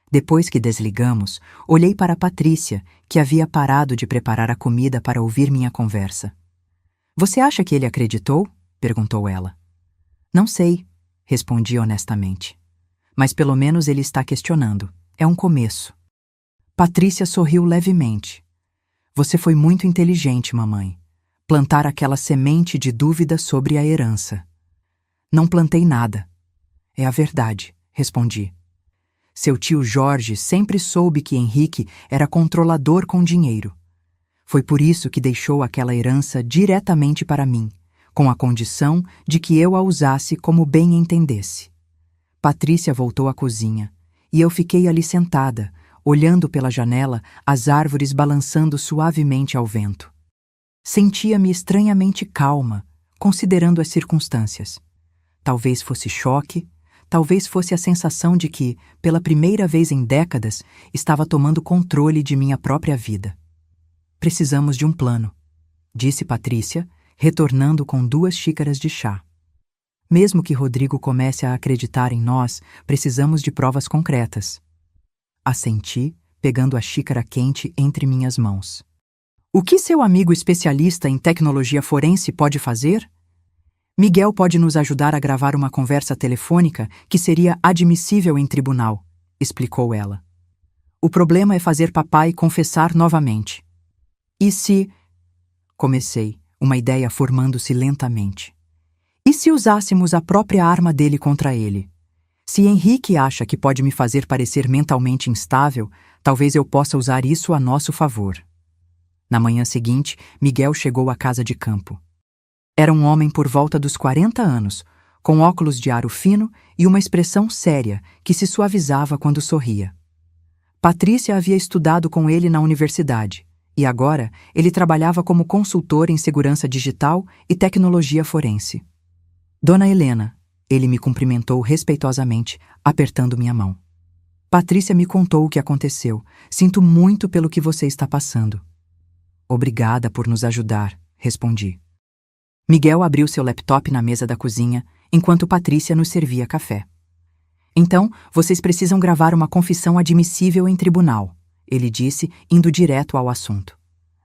Depois que desligamos, olhei para Patrícia, que havia parado de preparar a comida para ouvir minha conversa. Você acha que ele acreditou? Perguntou ela. Não sei, respondi honestamente. Mas pelo menos ele está questionando. É um começo. Patrícia sorriu levemente. Você foi muito inteligente, mamãe. Plantar aquela semente de dúvida sobre a herança. Não plantei nada. É a verdade, respondi. Seu tio Jorge sempre soube que Henrique era controlador com dinheiro. Foi por isso que deixou aquela herança diretamente para mim, com a condição de que eu a usasse como bem entendesse. Patrícia voltou à cozinha, e eu fiquei ali sentada, olhando pela janela as árvores balançando suavemente ao vento. Sentia-me estranhamente calma, considerando as circunstâncias. Talvez fosse choque, talvez fosse a sensação de que, pela primeira vez em décadas, estava tomando controle de minha própria vida. Precisamos de um plano, disse Patrícia, retornando com 2 xícaras de chá. Mesmo que Rodrigo comece a acreditar em nós, precisamos de provas concretas. Assenti, pegando a xícara quente entre minhas mãos. O que seu amigo especialista em tecnologia forense pode fazer? Miguel pode nos ajudar a gravar uma conversa telefônica que seria admissível em tribunal, explicou ela. O problema é fazer papai confessar novamente. E se... Comecei, uma ideia formando-se lentamente. E se usássemos a própria arma dele contra ele? Se Henrique acha que pode me fazer parecer mentalmente instável, talvez eu possa usar isso a nosso favor. Na manhã seguinte, Miguel chegou à casa de campo. Era um homem por volta dos 40 anos, com óculos de aro fino e uma expressão séria que se suavizava quando sorria. Patrícia havia estudado com ele na universidade, e agora ele trabalhava como consultor em segurança digital e tecnologia forense. Dona Helena, ele me cumprimentou respeitosamente, apertando minha mão. Patrícia me contou o que aconteceu. Sinto muito pelo que você está passando. Obrigada por nos ajudar, respondi. Miguel abriu seu laptop na mesa da cozinha, enquanto Patrícia nos servia café. Então, vocês precisam gravar uma confissão admissível em tribunal, ele disse, indo direto ao assunto.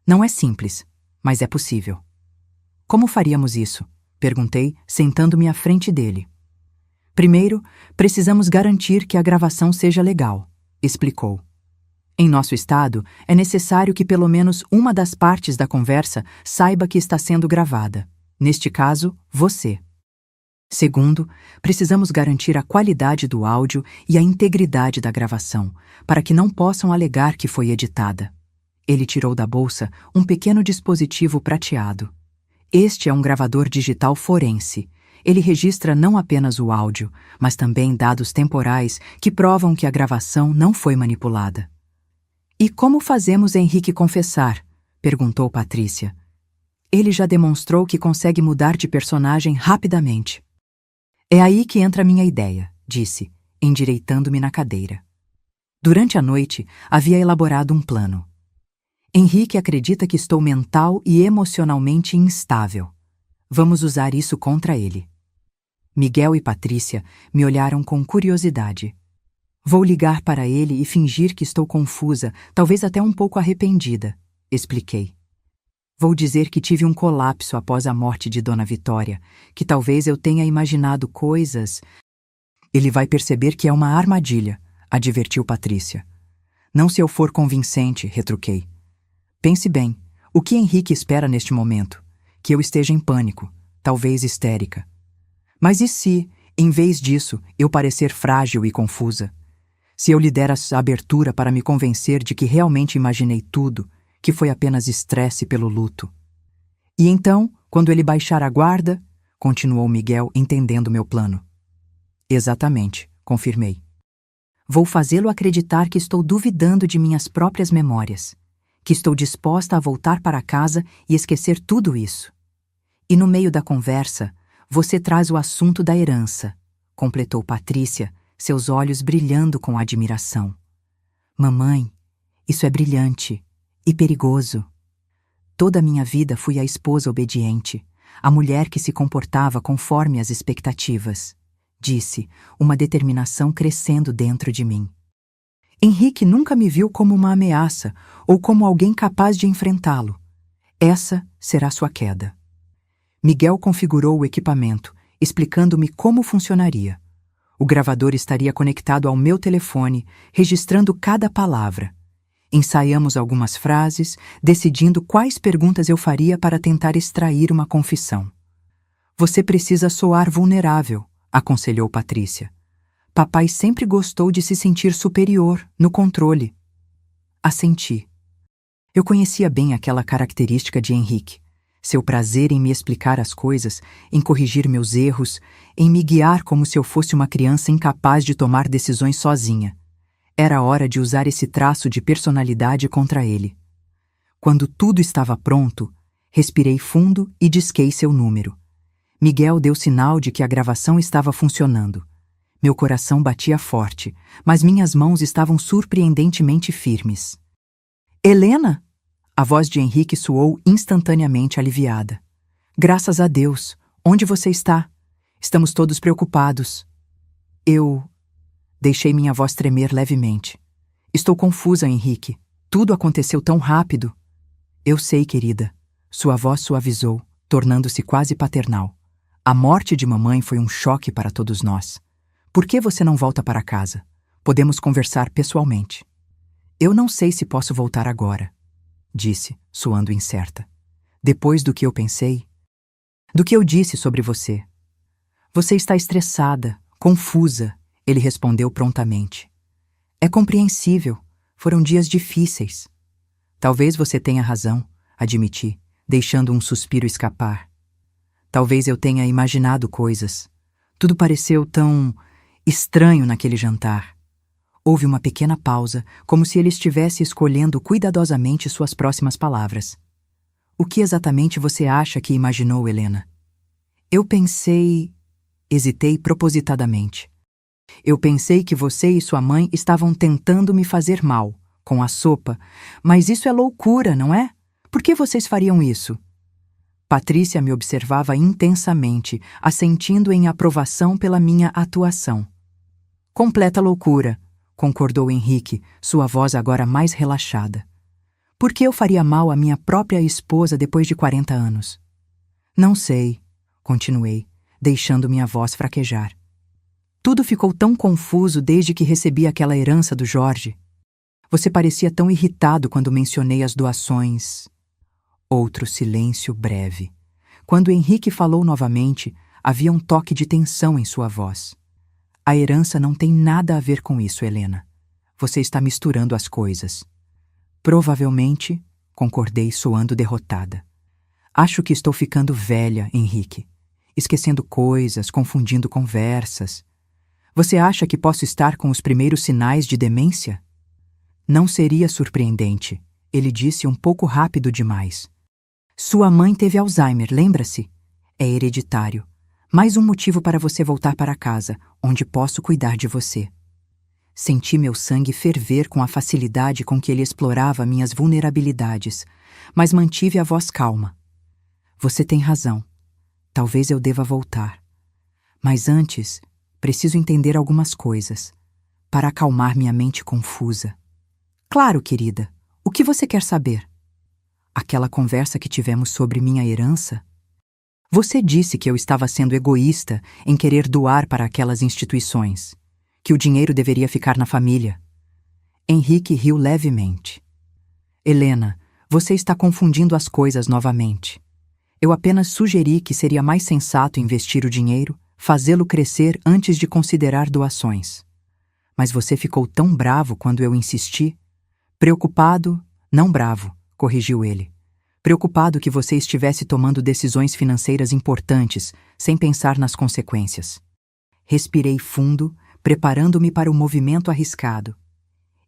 Não é simples, mas é possível. Como faríamos isso? Perguntei, sentando-me à frente dele. Primeiro, precisamos garantir que a gravação seja legal, explicou. Em nosso estado, é necessário que pelo menos uma das partes da conversa saiba que está sendo gravada. Neste caso, você. Segundo, precisamos garantir a qualidade do áudio e a integridade da gravação, para que não possam alegar que foi editada. Ele tirou da bolsa um pequeno dispositivo prateado. Este é um gravador digital forense. Ele registra não apenas o áudio, mas também dados temporais que provam que a gravação não foi manipulada. E como fazemos Henrique confessar? Perguntou Patrícia. Ele já demonstrou que consegue mudar de personagem rapidamente. É aí que entra a minha ideia, disse, endireitando-me na cadeira. Durante a noite, havia elaborado um plano. Henrique acredita que estou mental e emocionalmente instável. Vamos usar isso contra ele. Miguel e Patrícia me olharam com curiosidade. Vou ligar para ele e fingir que estou confusa, talvez até um pouco arrependida, expliquei. Vou dizer que tive um colapso após a morte de Dona Vitória, que talvez eu tenha imaginado coisas. Ele vai perceber que é uma armadilha, advertiu Patrícia. Não se eu for convincente, retruquei. Pense bem, o que Henrique espera neste momento? Que eu esteja em pânico, talvez histérica. Mas e se, em vez disso, eu parecer frágil e confusa? Se eu lhe der a abertura para me convencer de que realmente imaginei tudo, que foi apenas estresse pelo luto? E então, quando ele baixar a guarda, continuou Miguel, entendendo meu plano. Exatamente, confirmei. Vou fazê-lo acreditar que estou duvidando de minhas próprias memórias, que estou disposta a voltar para casa e esquecer tudo isso. E no meio da conversa, você traz o assunto da herança, completou Patrícia, seus olhos brilhando com admiração. Mamãe, isso é brilhante e perigoso. Toda a minha vida fui a esposa obediente, a mulher que se comportava conforme as expectativas, disse, uma determinação crescendo dentro de mim. Henrique nunca me viu como uma ameaça ou como alguém capaz de enfrentá-lo. Essa será sua queda. Miguel configurou o equipamento, explicando-me como funcionaria. O gravador estaria conectado ao meu telefone, registrando cada palavra. Ensaiamos algumas frases, decidindo quais perguntas eu faria para tentar extrair uma confissão. Você precisa soar vulnerável, aconselhou Patrícia. Papai sempre gostou de se sentir superior, no controle. Assenti. Eu conhecia bem aquela característica de Henrique. Seu prazer em me explicar as coisas, em corrigir meus erros, em me guiar como se eu fosse uma criança incapaz de tomar decisões sozinha. Era hora de usar esse traço de personalidade contra ele. Quando tudo estava pronto, respirei fundo e disquei seu número. Miguel deu sinal de que a gravação estava funcionando. Meu coração batia forte, mas minhas mãos estavam surpreendentemente firmes. Helena? A voz de Henrique soou instantaneamente aliviada. Graças a Deus. Onde você está? Estamos todos preocupados. Eu... Deixei minha voz tremer levemente. Estou confusa, Henrique. Tudo aconteceu tão rápido. Eu sei, querida. Sua voz suavizou, tornando-se quase paternal. A morte de mamãe foi um choque para todos nós. Por que você não volta para casa? Podemos conversar pessoalmente. Eu não sei se posso voltar agora, disse, soando incerta. Depois do que eu pensei, do que eu disse sobre você. Você está estressada, confusa, ele respondeu prontamente. É compreensível, foram dias difíceis. Talvez você tenha razão, admiti, deixando um suspiro escapar. Talvez eu tenha imaginado coisas. Tudo pareceu tão estranho naquele jantar. Houve uma pequena pausa, como se ele estivesse escolhendo cuidadosamente suas próximas palavras. O que exatamente você acha que imaginou, Helena? Eu pensei... Hesitei propositadamente. Eu pensei que você e sua mãe estavam tentando me fazer mal, com a sopa, mas isso é loucura, não é? Por que vocês fariam isso? Patrícia me observava intensamente, assentindo em aprovação pela minha atuação. Completa loucura, concordou Henrique, sua voz agora mais relaxada. Por que eu faria mal à minha própria esposa depois de 40 anos? Não sei, continuei, deixando minha voz fraquejar. Tudo ficou tão confuso desde que recebi aquela herança do Jorge. Você parecia tão irritado quando mencionei as doações. Outro silêncio breve. Quando Henrique falou novamente, havia um toque de tensão em sua voz. A herança não tem nada a ver com isso, Helena. Você está misturando as coisas. Provavelmente, concordei, soando derrotada. Acho que estou ficando velha, Henrique. Esquecendo coisas, confundindo conversas. Você acha que posso estar com os primeiros sinais de demência? Não seria surpreendente, ele disse um pouco rápido demais. Sua mãe teve Alzheimer, lembra-se? É hereditário. Mais um motivo para você voltar para casa, onde posso cuidar de você. Senti meu sangue ferver com a facilidade com que ele explorava minhas vulnerabilidades, mas mantive a voz calma. Você tem razão. Talvez eu deva voltar. Mas antes, preciso entender algumas coisas, para acalmar minha mente confusa. Claro, querida. O que você quer saber? Aquela conversa que tivemos sobre minha herança? Você disse que eu estava sendo egoísta em querer doar para aquelas instituições, que o dinheiro deveria ficar na família. Henrique riu levemente. Helena, você está confundindo as coisas novamente. Eu apenas sugeri que seria mais sensato investir o dinheiro, fazê-lo crescer antes de considerar doações. Mas você ficou tão bravo quando eu insisti? Preocupado, não bravo, corrigiu ele. Preocupado que você estivesse tomando decisões financeiras importantes, sem pensar nas consequências. Respirei fundo, preparando-me para o movimento arriscado.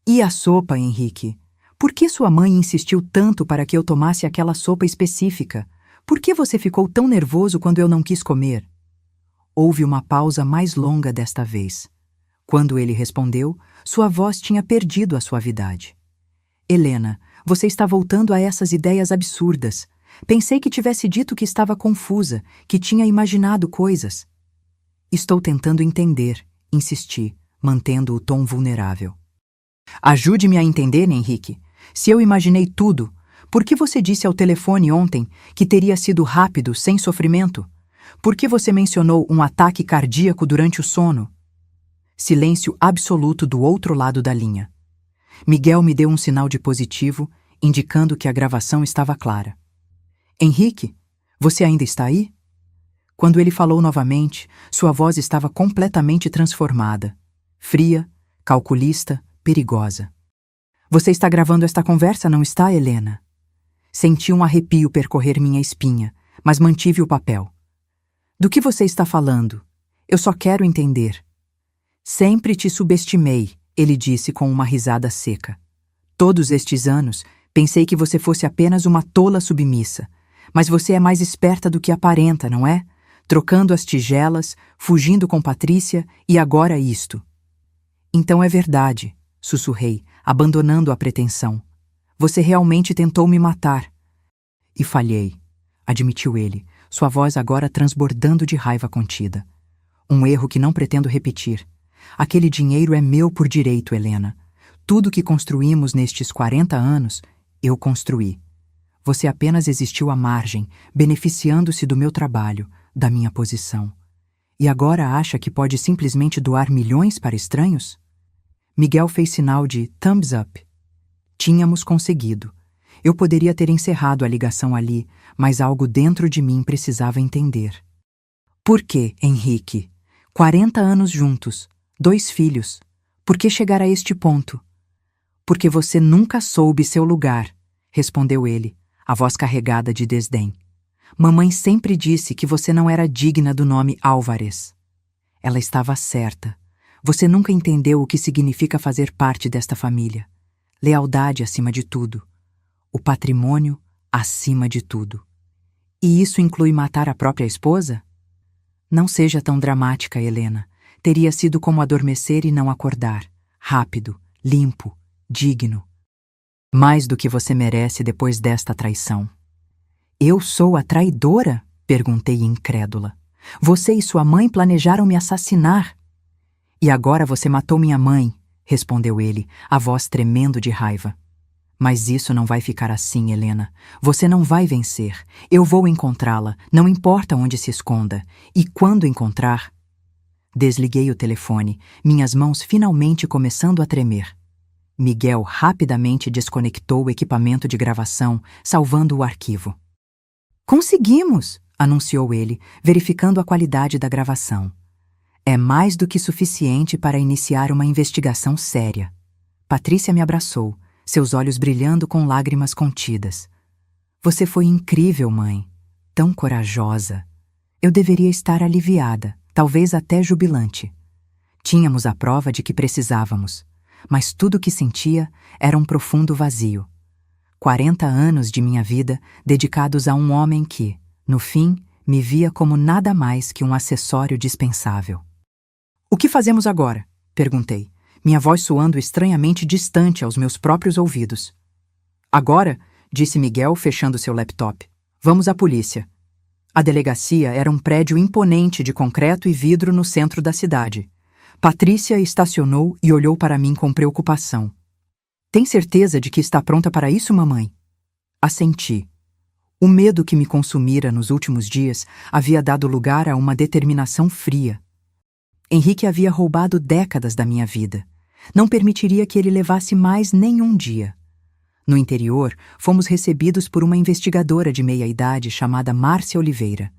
E a sopa, Henrique? Por que sua mãe insistiu tanto para que eu tomasse aquela sopa específica? Por que você ficou tão nervoso quando eu não quis comer? Houve uma pausa mais longa desta vez. Quando ele respondeu, sua voz tinha perdido a suavidade. Helena, você está voltando a essas ideias absurdas. Pensei que tivesse dito que estava confusa, que tinha imaginado coisas. Estou tentando entender, insisti, mantendo o tom vulnerável. Ajude-me a entender, Henrique. Se eu imaginei tudo, por que você disse ao telefone ontem que teria sido rápido, sem sofrimento? Por que você mencionou um ataque cardíaco durante o sono? Silêncio absoluto do outro lado da linha. Miguel me deu um sinal de positivo, indicando que a gravação estava clara. Henrique, você ainda está aí? Quando ele falou novamente, sua voz estava completamente transformada. Fria, calculista, perigosa. Você está gravando esta conversa, não está, Helena? Senti um arrepio percorrer minha espinha, mas mantive o papel. Do que você está falando? Eu só quero entender. Sempre te subestimei, ele disse com uma risada seca. Todos estes anos, pensei que você fosse apenas uma tola submissa, mas você é mais esperta do que aparenta, não é? Trocando as tigelas, fugindo com Patrícia e agora isto. Então é verdade, sussurrei, abandonando a pretensão. Você realmente tentou me matar. E falhei, admitiu ele, sua voz agora transbordando de raiva contida. Um erro que não pretendo repetir. Aquele dinheiro é meu por direito, Helena. Tudo que construímos nestes 40 anos, eu construí. Você apenas existiu à margem, beneficiando-se do meu trabalho, da minha posição. E agora acha que pode simplesmente doar milhões para estranhos? Miguel fez sinal de thumbs up. Tínhamos conseguido. Eu poderia ter encerrado a ligação ali, mas algo dentro de mim precisava entender. Por que, Henrique? 40 anos juntos. 2 filhos. Por que chegar a este ponto? Porque você nunca soube seu lugar, respondeu ele, a voz carregada de desdém. Mamãe sempre disse que você não era digna do nome Álvares. Ela estava certa. Você nunca entendeu o que significa fazer parte desta família. Lealdade acima de tudo. O patrimônio acima de tudo. E isso inclui matar a própria esposa? Não seja tão dramática, Helena. Teria sido como adormecer e não acordar. Rápido, limpo, digno. Mais do que você merece depois desta traição. Eu sou a traidora? Perguntei incrédula. Você e sua mãe planejaram me assassinar. E agora você matou minha mãe, respondeu ele, a voz tremendo de raiva. Mas isso não vai ficar assim, Helena. Você não vai vencer. Eu vou encontrá-la, não importa onde se esconda. E quando encontrar... Desliguei o telefone, minhas mãos finalmente começando a tremer. Miguel rapidamente desconectou o equipamento de gravação, salvando o arquivo. Conseguimos! Anunciou ele, verificando a qualidade da gravação. É mais do que suficiente para iniciar uma investigação séria. Patrícia me abraçou, seus olhos brilhando com lágrimas contidas. Você foi incrível, mãe. Tão corajosa. Eu deveria estar aliviada, talvez até jubilante. Tínhamos a prova de que precisávamos, mas tudo o que sentia era um profundo vazio. 40 anos de minha vida dedicados a um homem que, no fim, me via como nada mais que um acessório dispensável. O que fazemos agora? Perguntei. minha voz soando estranhamente distante aos meus próprios ouvidos. Agora, disse Miguel, fechando seu laptop, vamos à polícia. A delegacia era um prédio imponente de concreto e vidro no centro da cidade. Patrícia estacionou e olhou para mim com preocupação. Tem certeza de que está pronta para isso, mamãe? Assenti. O medo que me consumira nos últimos dias havia dado lugar a uma determinação fria. Henrique havia roubado décadas da minha vida. Não permitiria que ele levasse mais nenhum dia. No interior, fomos recebidos por uma investigadora de meia-idade chamada Márcia Oliveira.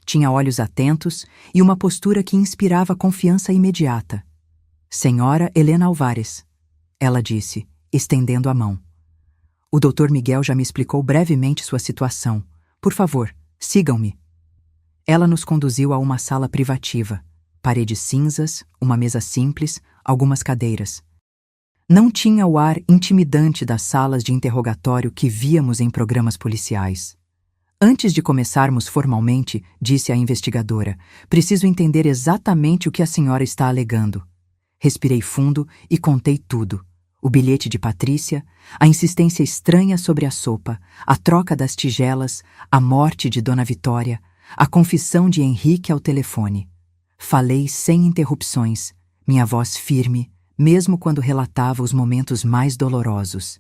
Tinha olhos atentos e uma postura que inspirava confiança imediata. Senhora Helena Álvares, ela disse, estendendo a mão. O Dr. Miguel já me explicou brevemente sua situação. Por favor, sigam-me. Ela nos conduziu a uma sala privativa. Paredes cinzas, uma mesa simples, algumas cadeiras. Não tinha o ar intimidante das salas de interrogatório que víamos em programas policiais. Antes de começarmos formalmente, disse a investigadora, preciso entender exatamente o que a senhora está alegando. Respirei fundo e contei tudo. O bilhete de Patrícia, a insistência estranha sobre a sopa, a troca das tigelas, a morte de Dona Vitória, a confissão de Henrique ao telefone. Falei sem interrupções, minha voz firme, mesmo quando relatava os momentos mais dolorosos.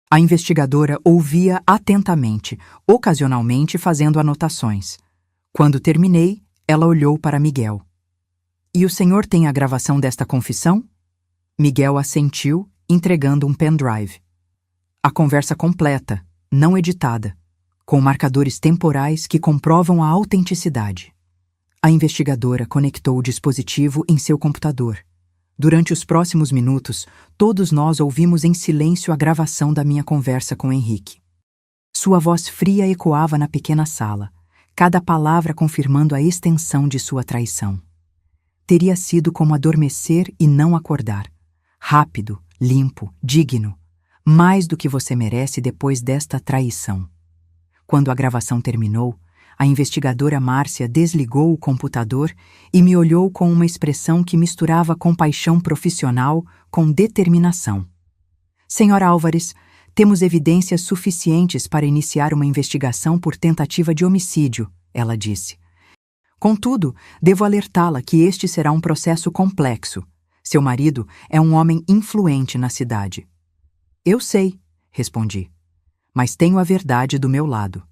A investigadora ouvia atentamente, ocasionalmente fazendo anotações. Quando terminei, ela olhou para Miguel. E o senhor tem a gravação desta confissão? Miguel assentiu, entregando um pendrive. A conversa completa, não editada, com marcadores temporais que comprovam a autenticidade. A investigadora conectou o dispositivo em seu computador. Durante os próximos minutos, todos nós ouvimos em silêncio a gravação da minha conversa com Henrique. Sua voz fria ecoava na pequena sala, cada palavra confirmando a extensão de sua traição. Teria sido como adormecer e não acordar. Rápido, limpo, digno. Mais do que você merece depois desta traição. Quando a gravação terminou, a investigadora Márcia desligou o computador e me olhou com uma expressão que misturava compaixão profissional com determinação. Senhora Álvares, temos evidências suficientes para iniciar uma investigação por tentativa de homicídio, ela disse. Contudo, devo alertá-la que este será um processo complexo. Seu marido é um homem influente na cidade. Eu sei, respondi, mas tenho a verdade do meu lado.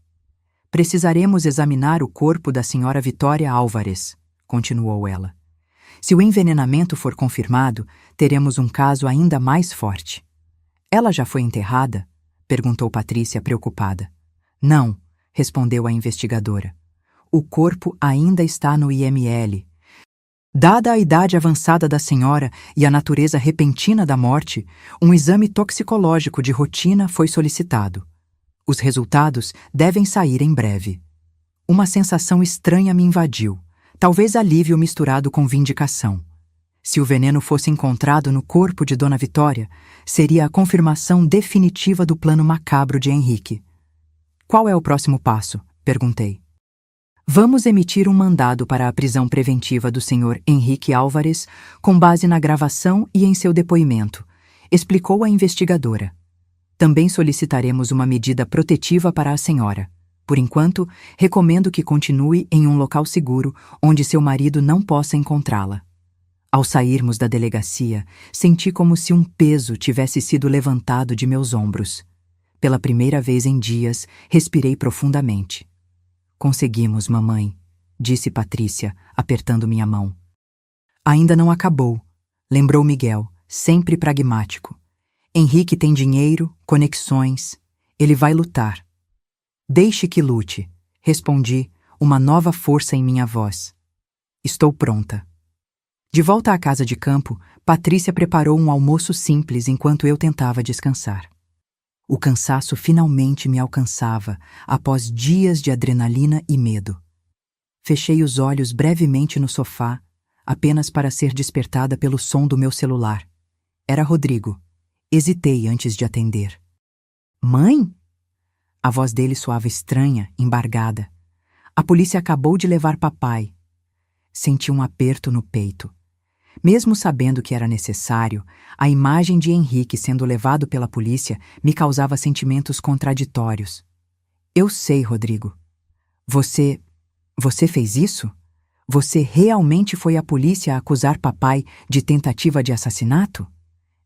Precisaremos examinar o corpo da senhora Vitória Álvares, continuou ela. Se o envenenamento for confirmado, teremos um caso ainda mais forte. Ela já foi enterrada? Perguntou Patrícia, preocupada. Não, respondeu a investigadora. O corpo ainda está no IML. Dada a idade avançada da senhora e a natureza repentina da morte, um exame toxicológico de rotina foi solicitado. Os resultados devem sair em breve. Uma sensação estranha me invadiu, talvez alívio misturado com vindicação. Se o veneno fosse encontrado no corpo de Dona Vitória, seria a confirmação definitiva do plano macabro de Henrique. Qual é o próximo passo? Perguntei. Vamos emitir um mandado para a prisão preventiva do Sr. Henrique Álvares com base na gravação e em seu depoimento, explicou a investigadora. Também solicitaremos uma medida protetiva para a senhora. Por enquanto, recomendo que continue em um local seguro onde seu marido não possa encontrá-la. Ao sairmos da delegacia, senti como se um peso tivesse sido levantado de meus ombros. Pela primeira vez em dias, respirei profundamente. Conseguimos, mamãe, disse Patrícia, apertando minha mão. Ainda não acabou, lembrou Miguel, sempre pragmático. Henrique tem dinheiro, conexões. Ele vai lutar. Deixe que lute, respondi, uma nova força em minha voz. Estou pronta. De volta à casa de campo, Patrícia preparou um almoço simples enquanto eu tentava descansar. O cansaço finalmente me alcançava após dias de adrenalina e medo. Fechei os olhos brevemente no sofá, apenas para ser despertada pelo som do meu celular. Era Rodrigo. Hesitei antes de atender. Mãe? A voz dele soava estranha, embargada. A polícia acabou de levar papai. Senti um aperto no peito. Mesmo sabendo que era necessário, a imagem de Henrique sendo levado pela polícia me causava sentimentos contraditórios. Eu sei, Rodrigo. Você fez isso? Você realmente foi à polícia acusar papai de tentativa de assassinato?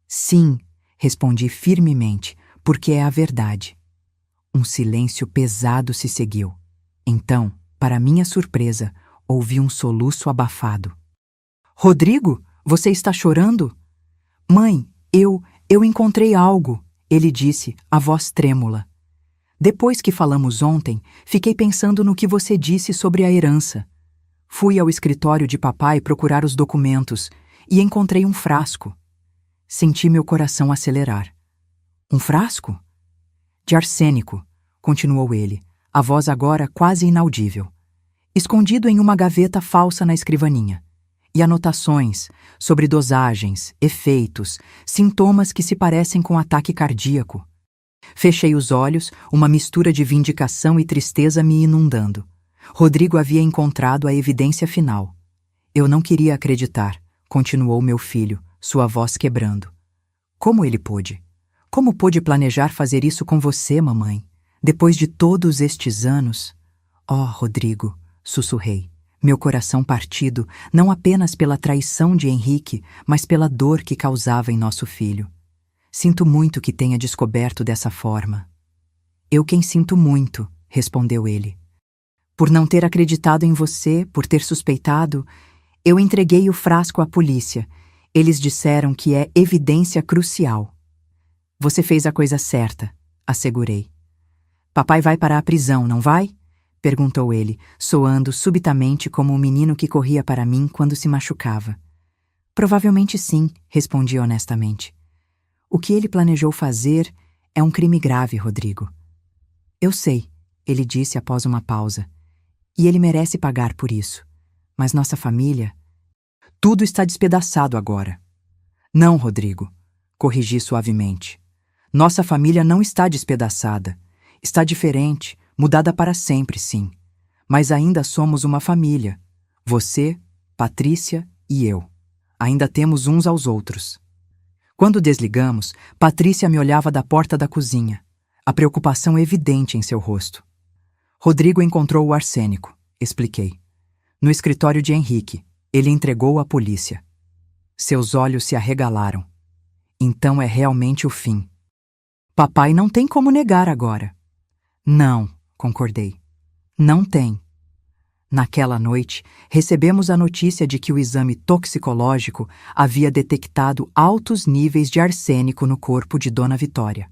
Sim, respondi firmemente, porque é a verdade. Um silêncio pesado se seguiu. Então, para minha surpresa, ouvi um soluço abafado. Rodrigo, você está chorando? Mãe, eu encontrei algo, ele disse, a voz trêmula. Depois que falamos ontem, fiquei pensando no que você disse sobre a herança. Fui ao escritório de papai procurar os documentos e encontrei um frasco. Senti meu coração acelerar. Um frasco? De arsênico, continuou ele, a voz agora quase inaudível. Escondido em uma gaveta falsa na escrivaninha. E anotações sobre dosagens, efeitos, sintomas que se parecem com ataque cardíaco. Fechei os olhos, uma mistura de vindicação e tristeza me inundando. Rodrigo havia encontrado a evidência final. Eu não queria acreditar, continuou meu filho, sua voz quebrando. Como ele pôde? Como pôde planejar fazer isso com você, mamãe? Depois de todos estes anos? Oh, Rodrigo, sussurrei, meu coração partido, não apenas pela traição de Henrique, mas pela dor que causava em nosso filho. Sinto muito que tenha descoberto dessa forma. Eu quem sinto muito, respondeu ele. Por não ter acreditado em você, por ter suspeitado, eu entreguei o frasco à polícia. Eles disseram que é evidência crucial. Você fez a coisa certa, assegurei. Papai vai para a prisão, não vai? Perguntou ele, soando subitamente como um menino que corria para mim quando se machucava. Provavelmente sim, respondi honestamente. O que ele planejou fazer é um crime grave, Rodrigo. Eu sei, ele disse após uma pausa. E ele merece pagar por isso. Mas nossa família... Tudo está despedaçado agora. Não, Rodrigo, corrigi suavemente. Nossa família não está despedaçada. Está diferente, mudada para sempre, sim. Mas ainda somos uma família. Você, Patrícia e eu. Ainda temos uns aos outros. Quando desligamos, Patrícia me olhava da porta da cozinha, a preocupação evidente em seu rosto. Rodrigo encontrou o arsênico, expliquei. No escritório de Henrique, ele entregou à polícia. Seus olhos se arregalaram. Então é realmente o fim. Papai não tem como negar agora. Não, concordei. Não tem. Naquela noite, recebemos a notícia de que o exame toxicológico havia detectado altos níveis de arsênico no corpo de Dona Vitória.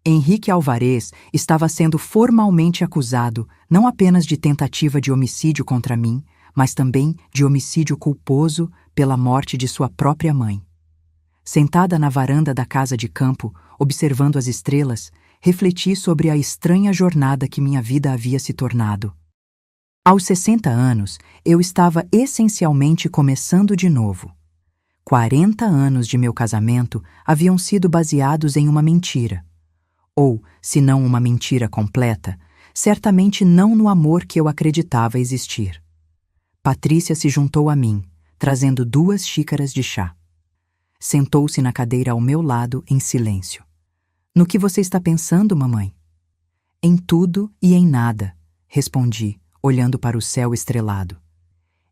Henrique Alvarez estava sendo formalmente acusado não apenas de tentativa de homicídio contra mim, mas também de homicídio culposo pela morte de sua própria mãe. Sentada na varanda da casa de campo, observando as estrelas, refleti sobre a estranha jornada que minha vida havia se tornado. Aos 60 anos, eu estava essencialmente começando de novo. 40 anos de meu casamento haviam sido baseados em uma mentira. Ou, se não uma mentira completa, certamente não no amor que eu acreditava existir. Patrícia se juntou a mim, trazendo 2 xícaras de chá. Sentou-se na cadeira ao meu lado em silêncio. No que você está pensando, mamãe? Em tudo e em nada, respondi, olhando para o céu estrelado.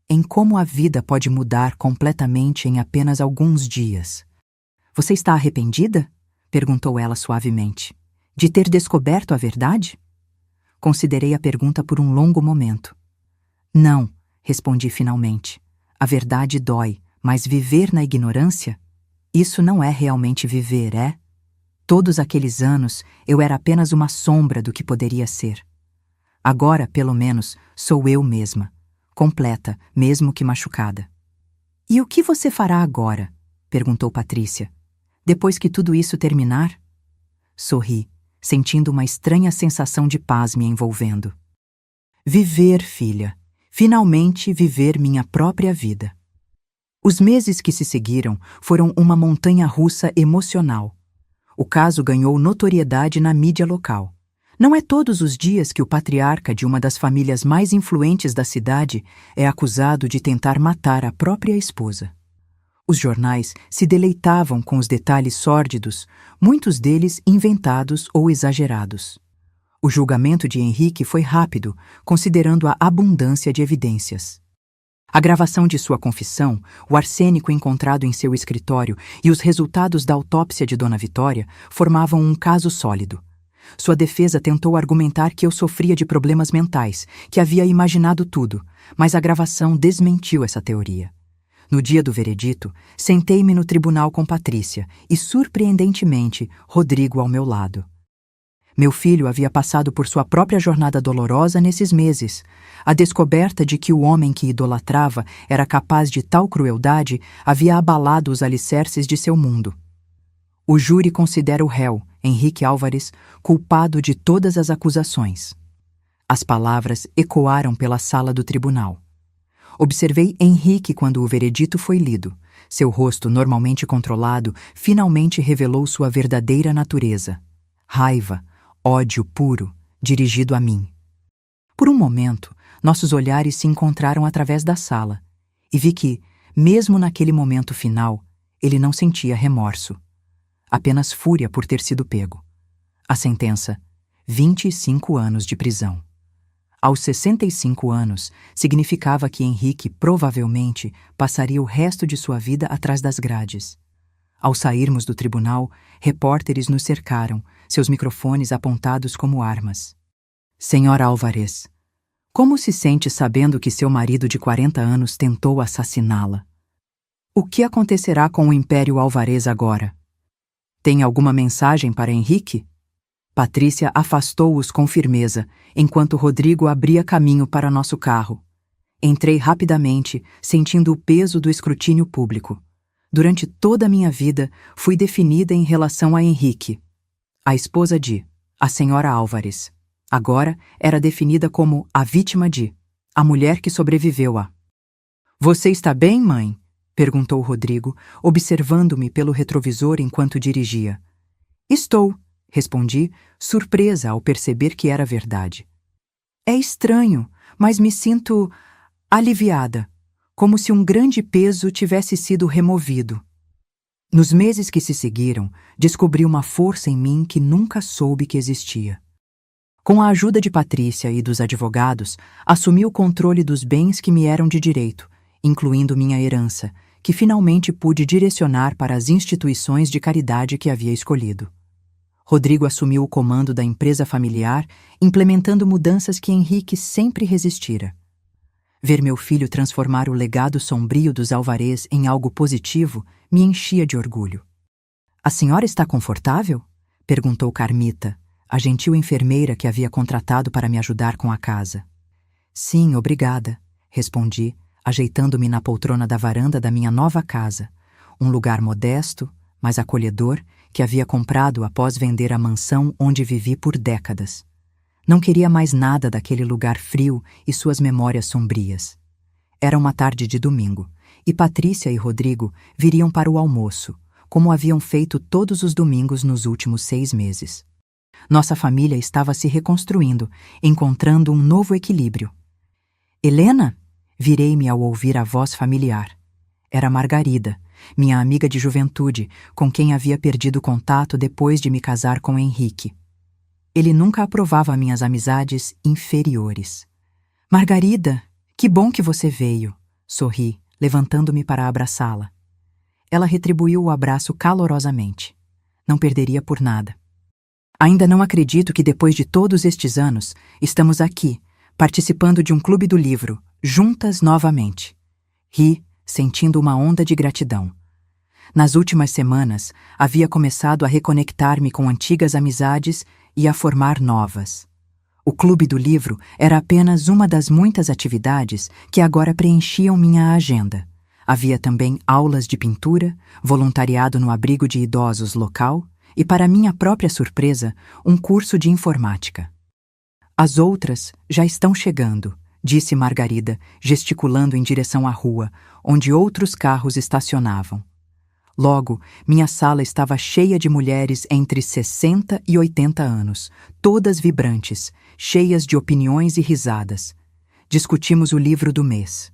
Em como a vida pode mudar completamente em apenas alguns dias. Você está arrependida? Perguntou ela suavemente. De ter descoberto a verdade? Considerei a pergunta por um longo momento. Não, respondi finalmente. A verdade dói, mas viver na ignorância? Isso não é realmente viver, é? Todos aqueles anos eu era apenas uma sombra do que poderia ser. Agora, pelo menos, sou eu mesma, completa, mesmo que machucada. E o que você fará agora? Perguntou Patrícia. Depois que tudo isso terminar? Sorri, sentindo uma estranha sensação de paz me envolvendo. Viver, filha. Finalmente viver minha própria vida. Os meses que se seguiram foram uma montanha-russa emocional. O caso ganhou notoriedade na mídia local. Não é todos os dias que o patriarca de uma das famílias mais influentes da cidade é acusado de tentar matar a própria esposa. Os jornais se deleitavam com os detalhes sórdidos, muitos deles inventados ou exagerados. O julgamento de Henrique foi rápido, considerando a abundância de evidências. A gravação de sua confissão, o arsênico encontrado em seu escritório e os resultados da autópsia de Dona Vitória formavam um caso sólido. Sua defesa tentou argumentar que eu sofria de problemas mentais, que havia imaginado tudo, mas a gravação desmentiu essa teoria. No dia do veredito, sentei-me no tribunal com Patrícia e, surpreendentemente, Rodrigo ao meu lado. Meu filho havia passado por sua própria jornada dolorosa nesses meses. A descoberta de que o homem que idolatrava era capaz de tal crueldade havia abalado os alicerces de seu mundo. O júri considera o réu, Henrique Álvares, culpado de todas as acusações. As palavras ecoaram pela sala do tribunal. Observei Henrique quando o veredito foi lido. Seu rosto, normalmente controlado, finalmente revelou sua verdadeira natureza. Raiva, ódio puro, dirigido a mim. Por um momento, nossos olhares se encontraram através da sala, e vi que, mesmo naquele momento final, ele não sentia remorso. Apenas fúria por ter sido pego. A sentença: 25 anos de prisão. Aos 65 anos, significava que Henrique provavelmente passaria o resto de sua vida atrás das grades. Ao sairmos do tribunal, repórteres nos cercaram, seus microfones apontados como armas. Senhora Álvares, como se sente sabendo que seu marido de 40 anos tentou assassiná-la? O que acontecerá com o Império Álvares agora? Tem alguma mensagem para Henrique? Patrícia afastou-os com firmeza, enquanto Rodrigo abria caminho para nosso carro. Entrei rapidamente, sentindo o peso do escrutínio público. Durante toda a minha vida, fui definida em relação a Henrique. A esposa de, a senhora Álvares. Agora era definida como a vítima de, a mulher que sobreviveu a. Você está bem, mãe? Perguntou Rodrigo, observando-me pelo retrovisor enquanto dirigia. Estou, respondi, surpresa ao perceber que era verdade. É estranho, mas me sinto aliviada, como se um grande peso tivesse sido removido. Nos meses que se seguiram, descobri uma força em mim que nunca soube que existia. Com a ajuda de Patrícia e dos advogados, assumi o controle dos bens que me eram de direito, incluindo minha herança, que finalmente pude direcionar para as instituições de caridade que havia escolhido. Rodrigo assumiu o comando da empresa familiar, implementando mudanças que Henrique sempre resistira. Ver meu filho transformar o legado sombrio dos Álvares em algo positivo me enchia de orgulho. A senhora está confortável? Perguntou Carmita, a gentil enfermeira que havia contratado para me ajudar com a casa. Sim, obrigada, respondi, ajeitando-me na poltrona da varanda da minha nova casa, um lugar modesto, mas acolhedor, que havia comprado após vender a mansão onde vivi por décadas. Não queria mais nada daquele lugar frio e suas memórias sombrias. Era uma tarde de domingo, e Patrícia e Rodrigo viriam para o almoço, como haviam feito todos os domingos nos últimos 6 meses. Nossa família estava se reconstruindo, encontrando um novo equilíbrio. Helena? Virei-me ao ouvir a voz familiar. Era Margarida, minha amiga de juventude, com quem havia perdido contato depois de me casar com Henrique. Ele nunca aprovava minhas amizades inferiores. Margarida, que bom que você veio, sorri, levantando-me para abraçá-la. Ela retribuiu o abraço calorosamente. Não perderia por nada. Ainda não acredito que depois de todos estes anos, estamos aqui, participando de um clube do livro, juntas novamente. Ri, sentindo uma onda de gratidão. Nas últimas semanas, havia começado a reconectar-me com antigas amizades e a formar novas. O Clube do Livro era apenas uma das muitas atividades que agora preenchiam minha agenda. Havia também aulas de pintura, voluntariado no abrigo de idosos local e, para minha própria surpresa, um curso de informática. As outras já estão chegando, disse Margarida, gesticulando em direção à rua, onde outros carros estacionavam. Logo, minha sala estava cheia de mulheres entre 60 e 80 anos, todas vibrantes, cheias de opiniões e risadas. Discutimos o livro do mês.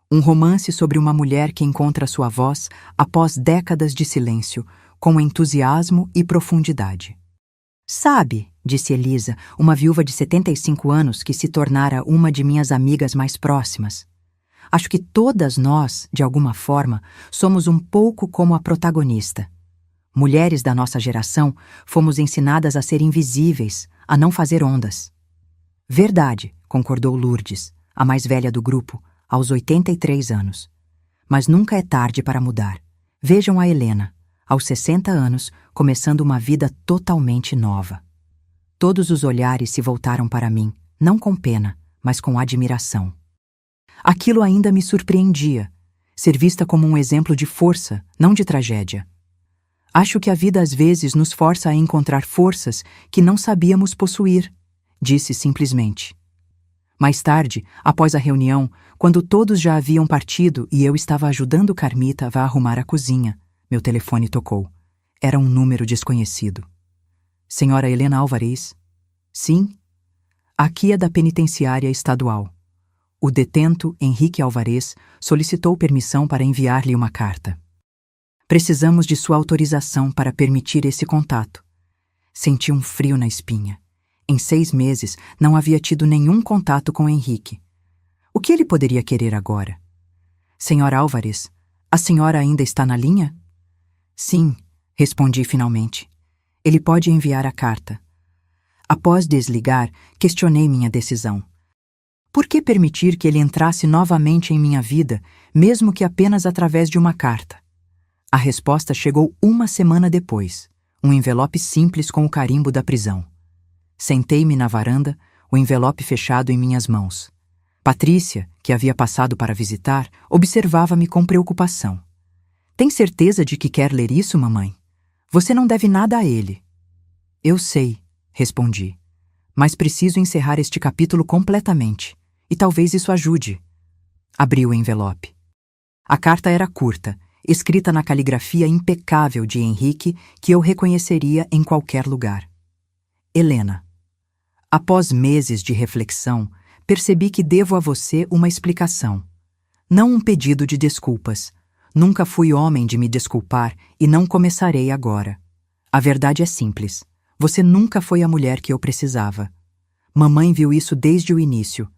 Um romance sobre uma mulher que encontra sua voz após décadas de silêncio, com entusiasmo e profundidade. Sabe, disse Elisa, uma viúva de 75 anos que se tornara uma de minhas amigas mais próximas. Acho que todas nós, de alguma forma, somos um pouco como a protagonista. Mulheres da nossa geração fomos ensinadas a ser invisíveis, a não fazer ondas. Verdade, concordou Lourdes, a mais velha do grupo, aos 83 anos. Mas nunca é tarde para mudar. Vejam a Helena, aos 60 anos, começando uma vida totalmente nova. Todos os olhares se voltaram para mim, não com pena, mas com admiração. Aquilo ainda me surpreendia, ser vista como um exemplo de força, não de tragédia. Acho que a vida às vezes nos força a encontrar forças que não sabíamos possuir, disse simplesmente. Mais tarde, após a reunião, quando todos já haviam partido e eu estava ajudando Carmita a arrumar a cozinha, meu telefone tocou. Era um número desconhecido. Senhora Helena Álvares? Sim? Aqui é da penitenciária estadual. O detento Henrique Álvares solicitou permissão para enviar-lhe uma carta. Precisamos de sua autorização para permitir esse contato. Senti um frio na espinha. Em 6 meses, não havia tido nenhum contato com Henrique. O que ele poderia querer agora? Senhora Álvares, a senhora ainda está na linha? Sim, respondi finalmente. Ele pode enviar a carta. Após desligar, questionei minha decisão. Por que permitir que ele entrasse novamente em minha vida, mesmo que apenas através de uma carta? A resposta chegou 1 semana depois, um envelope simples com o carimbo da prisão. Sentei-me na varanda, o envelope fechado em minhas mãos. Patrícia, que havia passado para visitar, observava-me com preocupação. Tem certeza de que quer ler isso, mamãe? Você não deve nada a ele. Eu sei, respondi. Mas preciso encerrar este capítulo completamente, e talvez isso ajude. Abri o envelope. A carta era curta, escrita na caligrafia impecável de Henrique, que eu reconheceria em qualquer lugar. Helena. Após meses de reflexão, percebi que devo a você uma explicação. Não um pedido de desculpas. Nunca fui homem de me desculpar e não começarei agora. A verdade é simples. Você nunca foi a mulher que eu precisava. Mamãe viu isso desde o início.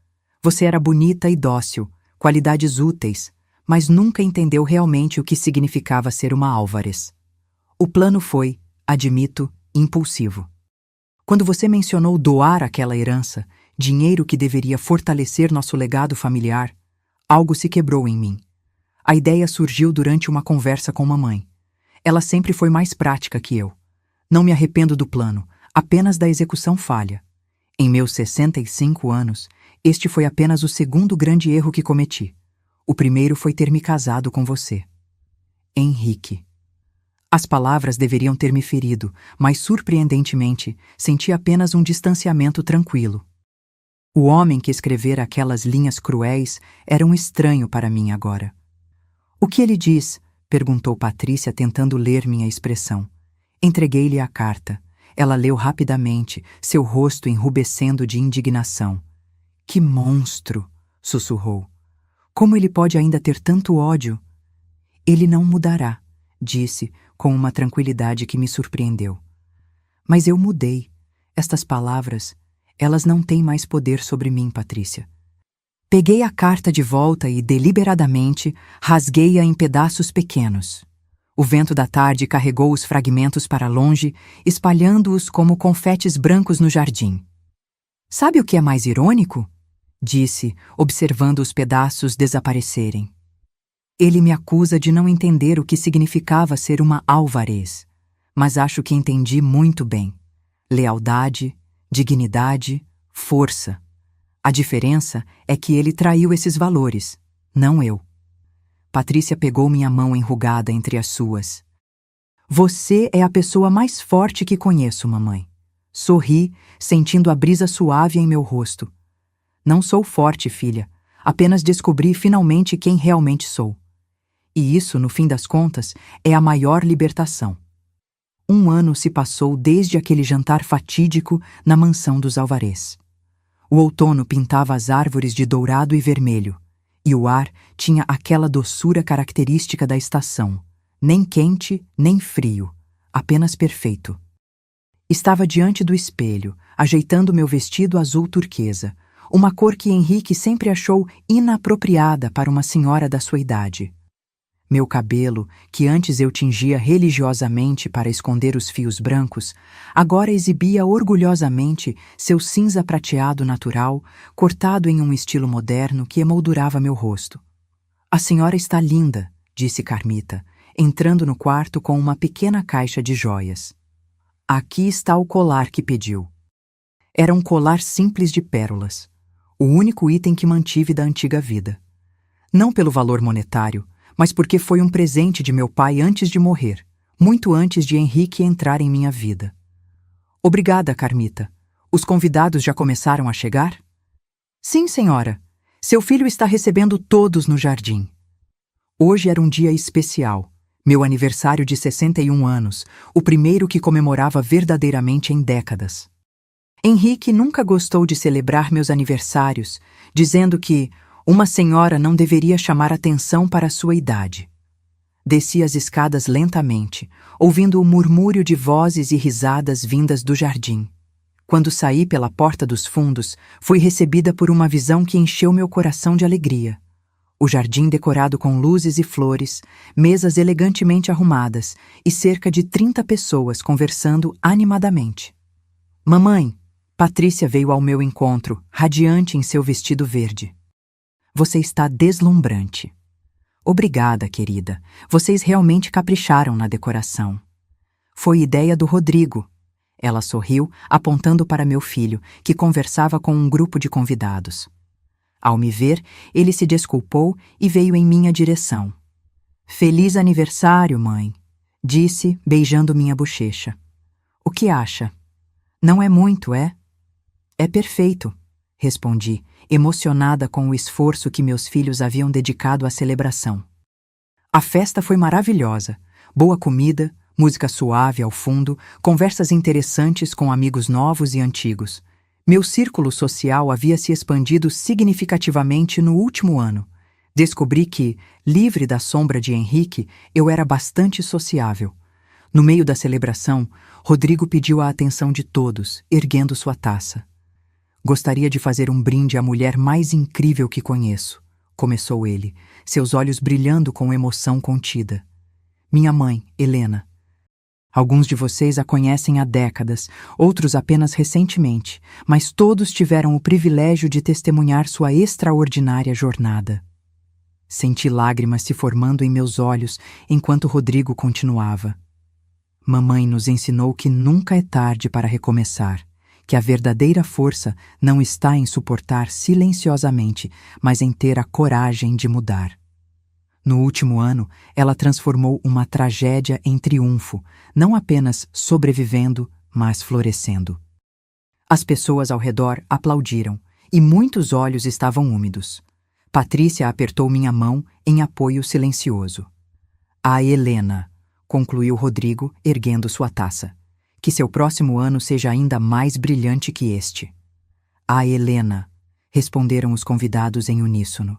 Você era bonita e dócil, qualidades úteis, mas nunca entendeu realmente o que significava ser uma Álvares. O plano foi, admito, impulsivo. Quando você mencionou doar aquela herança, dinheiro que deveria fortalecer nosso legado familiar, algo se quebrou em mim. A ideia surgiu durante uma conversa com mamãe. Ela sempre foi mais prática que eu. Não me arrependo do plano, apenas da execução falha. Em meus 65 anos, este foi apenas o segundo grande erro que cometi. O primeiro foi ter me casado com você. Henrique. As palavras deveriam ter me ferido, mas surpreendentemente, senti apenas um distanciamento tranquilo. O homem que escrevera aquelas linhas cruéis era um estranho para mim agora. O que ele diz? Perguntou Patrícia, tentando ler minha expressão. Entreguei-lhe a carta. Ela leu rapidamente, seu rosto enrubescendo de indignação. Que monstro! Sussurrou. Como ele pode ainda ter tanto ódio? Ele não mudará, disse, com uma tranquilidade que me surpreendeu. Mas eu mudei. Estas palavras, elas não têm mais poder sobre mim, Patrícia. Peguei a carta de volta e, deliberadamente, rasguei-a em pedaços pequenos. O vento da tarde carregou os fragmentos para longe, espalhando-os como confetes brancos no jardim. Sabe o que é mais irônico? Disse, observando os pedaços desaparecerem. Ele me acusa de não entender o que significava ser uma Álvares, mas acho que entendi muito bem. Lealdade, dignidade, força. A diferença é que ele traiu esses valores, não eu. Patrícia pegou minha mão enrugada entre as suas. Você é a pessoa mais forte que conheço, mamãe. Sorri, sentindo a brisa suave em meu rosto. Não sou forte, filha. Apenas descobri finalmente quem realmente sou. E isso, no fim das contas, é a maior libertação. 1 ano se passou desde aquele jantar fatídico na mansão dos Álvares. O outono pintava as árvores de dourado e vermelho, e o ar tinha aquela doçura característica da estação, nem quente nem frio, apenas perfeito. Estava diante do espelho, ajeitando meu vestido azul turquesa, uma cor que Henrique sempre achou inapropriada para uma senhora da sua idade. Meu cabelo, que antes eu tingia religiosamente para esconder os fios brancos, agora exibia orgulhosamente seu cinza prateado natural, cortado em um estilo moderno que emoldurava meu rosto. "A senhora está linda", disse Carmita, entrando no quarto com uma pequena caixa de joias. "Aqui está o colar que pediu." Era um colar simples de pérolas, o único item que mantive da antiga vida. Não pelo valor monetário, mas porque foi um presente de meu pai antes de morrer, muito antes de Henrique entrar em minha vida. "Obrigada, Carmita. Os convidados já começaram a chegar?" "Sim, senhora. Seu filho está recebendo todos no jardim." Hoje era um dia especial, meu aniversário de 61 anos, o primeiro que comemorava verdadeiramente em décadas. Henrique nunca gostou de celebrar meus aniversários, dizendo que uma senhora não deveria chamar atenção para a sua idade. Desci as escadas lentamente, ouvindo o murmúrio de vozes e risadas vindas do jardim. Quando saí pela porta dos fundos, fui recebida por uma visão que encheu meu coração de alegria. O jardim decorado com luzes e flores, mesas elegantemente arrumadas e cerca de 30 pessoas conversando animadamente. "Mamãe", Patrícia veio ao meu encontro, radiante em seu vestido verde. "Você está deslumbrante." "Obrigada, querida. Vocês realmente capricharam na decoração." "Foi ideia do Rodrigo." Ela sorriu, apontando para meu filho, que conversava com um grupo de convidados. Ao me ver, ele se desculpou e veio em minha direção. "Feliz aniversário, mãe", disse, beijando minha bochecha. "O que acha? Não é muito, é?" "É perfeito", respondi, emocionada com o esforço que meus filhos haviam dedicado à celebração. A festa foi maravilhosa. Boa comida, música suave ao fundo, conversas interessantes com amigos novos e antigos. Meu círculo social havia se expandido significativamente no último ano. Descobri que, livre da sombra de Henrique, eu era bastante sociável. No meio da celebração, Rodrigo pediu a atenção de todos, erguendo sua taça. "Gostaria de fazer um brinde à mulher mais incrível que conheço", começou ele, seus olhos brilhando com emoção contida. "Minha mãe, Helena. Alguns de vocês a conhecem há décadas, outros apenas recentemente, mas todos tiveram o privilégio de testemunhar sua extraordinária jornada." Senti lágrimas se formando em meus olhos enquanto Rodrigo continuava. "Mamãe nos ensinou que nunca é tarde para recomeçar, que a verdadeira força não está em suportar silenciosamente, mas em ter a coragem de mudar." No último ano, ela transformou uma tragédia em triunfo, não apenas sobrevivendo, mas florescendo. As pessoas ao redor aplaudiram, e muitos olhos estavam úmidos. Patrícia apertou minha mão em apoio silencioso. "A Helena", concluiu Rodrigo, erguendo sua taça. "Que seu próximo ano seja ainda mais brilhante que este." "A Helena", responderam os convidados em uníssono.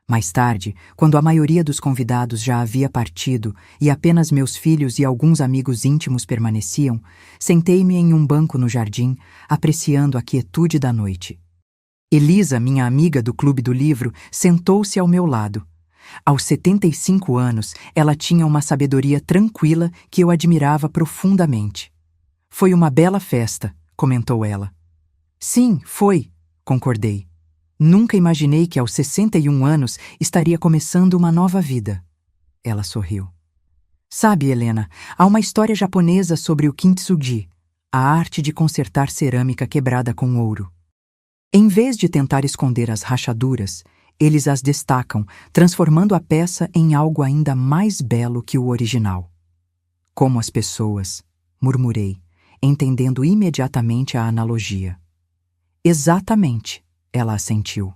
Mais tarde, quando a maioria dos convidados já havia partido e apenas meus filhos e alguns amigos íntimos permaneciam, sentei-me em um banco no jardim, apreciando a quietude da noite. Elisa, minha amiga do Clube do Livro, sentou-se ao meu lado. Aos 75 anos, ela tinha uma sabedoria tranquila que eu admirava profundamente. "Foi uma bela festa", comentou ela. "Sim, foi", concordei. "Nunca imaginei que aos 61 anos estaria começando uma nova vida." Ela sorriu. "Sabe, Helena, há uma história japonesa sobre o kintsugi, a arte de consertar cerâmica quebrada com ouro. Em vez de tentar esconder as rachaduras, eles as destacam, transformando a peça em algo ainda mais belo que o original." "Como as pessoas", murmurei, entendendo imediatamente a analogia. "Exatamente", ela assentiu.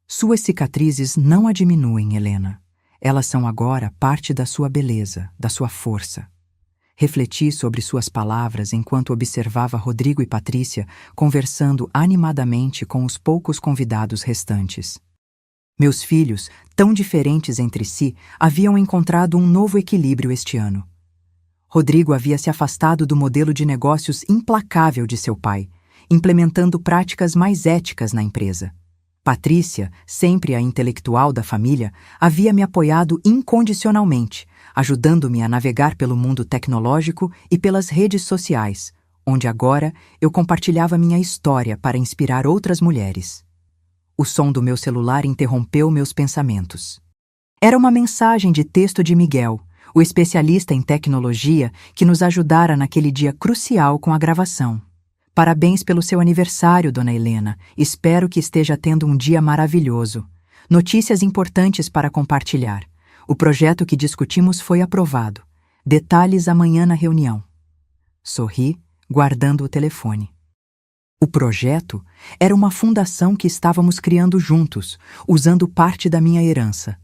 "Suas cicatrizes não a diminuem, Helena. Elas são agora parte da sua beleza, da sua força." Refleti sobre suas palavras enquanto observava Rodrigo e Patrícia conversando animadamente com os poucos convidados restantes. Meus filhos, tão diferentes entre si, haviam encontrado um novo equilíbrio este ano. Rodrigo havia se afastado do modelo de negócios implacável de seu pai, implementando práticas mais éticas na empresa. Patrícia, sempre a intelectual da família, havia me apoiado incondicionalmente, ajudando-me a navegar pelo mundo tecnológico e pelas redes sociais, onde agora eu compartilhava minha história para inspirar outras mulheres. O som do meu celular interrompeu meus pensamentos. Era uma mensagem de texto de Miguel, o especialista em tecnologia que nos ajudara naquele dia crucial com a gravação. Parabéns pelo seu aniversário, Dona Helena. Espero que esteja tendo um dia maravilhoso. Notícias importantes para compartilhar. O projeto que discutimos foi aprovado. Detalhes amanhã na reunião. Sorri, guardando o telefone. O projeto era uma fundação que estávamos criando juntos, usando parte da minha herança.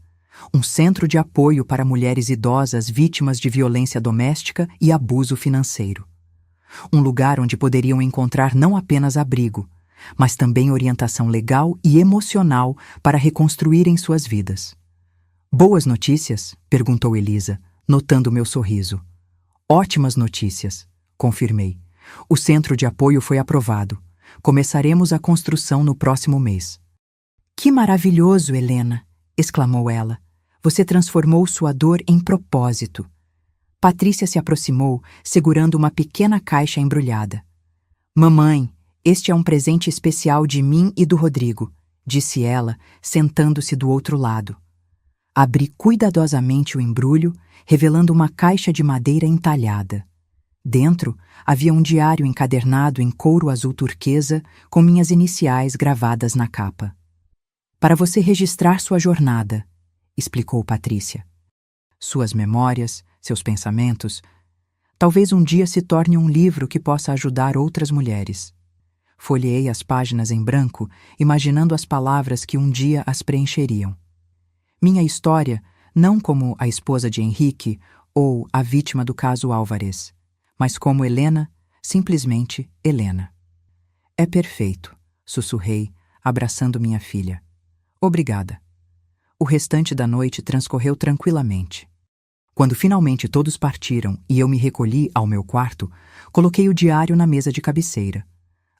Um centro de apoio para mulheres idosas vítimas de violência doméstica e abuso financeiro. Um lugar onde poderiam encontrar não apenas abrigo, mas também orientação legal e emocional para reconstruírem suas vidas. Boas notícias? Perguntou Elisa, notando meu sorriso. Ótimas notícias, confirmei. O centro de apoio foi aprovado. Começaremos a construção no próximo mês. Que maravilhoso, Helena! Exclamou ela. Você transformou sua dor em propósito. Patrícia se aproximou, segurando uma pequena caixa embrulhada. Mamãe, este é um presente especial de mim e do Rodrigo, disse ela, sentando-se do outro lado. Abri cuidadosamente o embrulho, revelando uma caixa de madeira entalhada. Dentro havia um diário encadernado em couro azul turquesa com minhas iniciais gravadas na capa. Para você registrar sua jornada, explicou Patrícia. Suas memórias, seus pensamentos, talvez um dia se torne um livro que possa ajudar outras mulheres. Folheei as páginas em branco, imaginando as palavras que um dia as preencheriam. Minha história, não como a esposa de Henrique ou a vítima do caso Álvares, mas como Helena, simplesmente Helena. É perfeito, sussurrei, abraçando minha filha. Obrigada. O restante da noite transcorreu tranquilamente. Quando finalmente todos partiram e eu me recolhi ao meu quarto, coloquei o diário na mesa de cabeceira.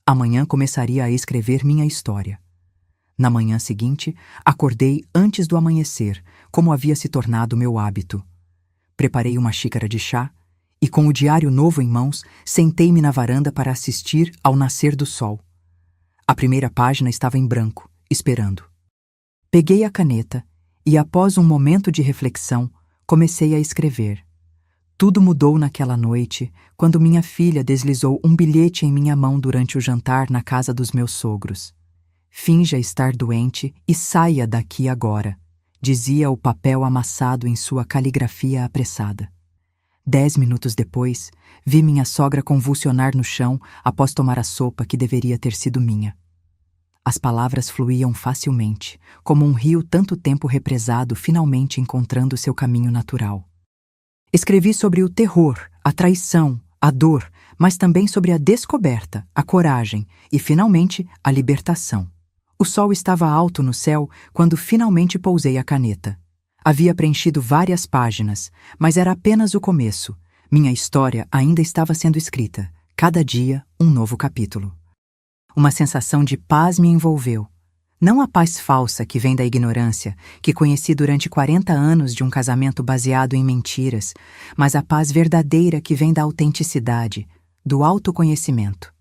Amanhã começaria a escrever minha história. Na manhã seguinte, acordei antes do amanhecer, como havia se tornado meu hábito. Preparei uma xícara de chá e, com o diário novo em mãos, sentei-me na varanda para assistir ao nascer do sol. A primeira página estava em branco, esperando. Peguei a caneta e, após um momento de reflexão, comecei a escrever. Tudo mudou naquela noite, quando minha filha deslizou um bilhete em minha mão durante o jantar na casa dos meus sogros. Finja estar doente e saia daqui agora, dizia o papel amassado em sua caligrafia apressada. 10 minutos depois, vi minha sogra convulsionar no chão após tomar a sopa que deveria ter sido minha. As palavras fluíam facilmente, como um rio tanto tempo represado finalmente encontrando seu caminho natural. Escrevi sobre o terror, a traição, a dor, mas também sobre a descoberta, a coragem e, finalmente, a libertação. O sol estava alto no céu quando finalmente pousei a caneta. Havia preenchido várias páginas, mas era apenas o começo. Minha história ainda estava sendo escrita. Cada dia, um novo capítulo. Uma sensação de paz me envolveu. Não a paz falsa que vem da ignorância, que conheci durante 40 anos de um casamento baseado em mentiras, mas a paz verdadeira que vem da autenticidade, do autoconhecimento.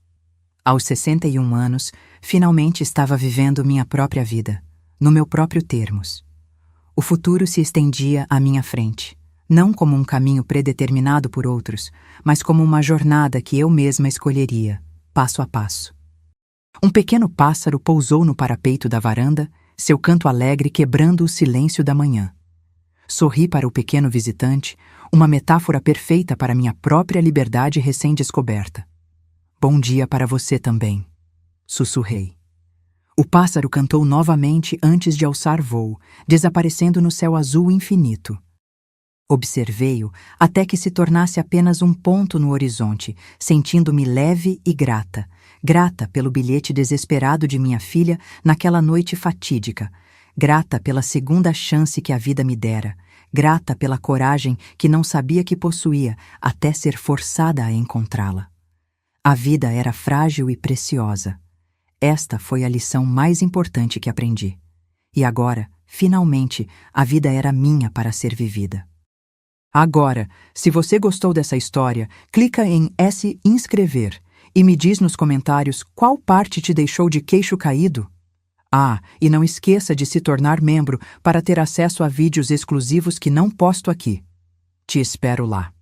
Aos 61 anos, finalmente estava vivendo minha própria vida, no meu próprio termos. O futuro se estendia à minha frente, não como um caminho predeterminado por outros, mas como uma jornada que eu mesma escolheria, passo a passo. Um pequeno pássaro pousou no parapeito da varanda, seu canto alegre quebrando o silêncio da manhã. Sorri para o pequeno visitante, uma metáfora perfeita para minha própria liberdade recém-descoberta. Bom dia para você também, sussurrei. O pássaro cantou novamente antes de alçar voo, desaparecendo no céu azul infinito. Observei-o até que se tornasse apenas um ponto no horizonte, sentindo-me leve e grata. Grata pelo bilhete desesperado de minha filha naquela noite fatídica. grata pela segunda chance que a vida me dera, grata pela coragem que não sabia que possuía até ser forçada a encontrá-la. A vida era frágil e preciosa. Esta foi a lição mais importante que aprendi. E agora, finalmente, a vida era minha para ser vivida. Agora, se você gostou dessa história, clica em S inscrever e me diz nos comentários qual parte te deixou de queixo caído. Ah, e não esqueça de se tornar membro para ter acesso a vídeos exclusivos que não posto aqui. Te espero lá.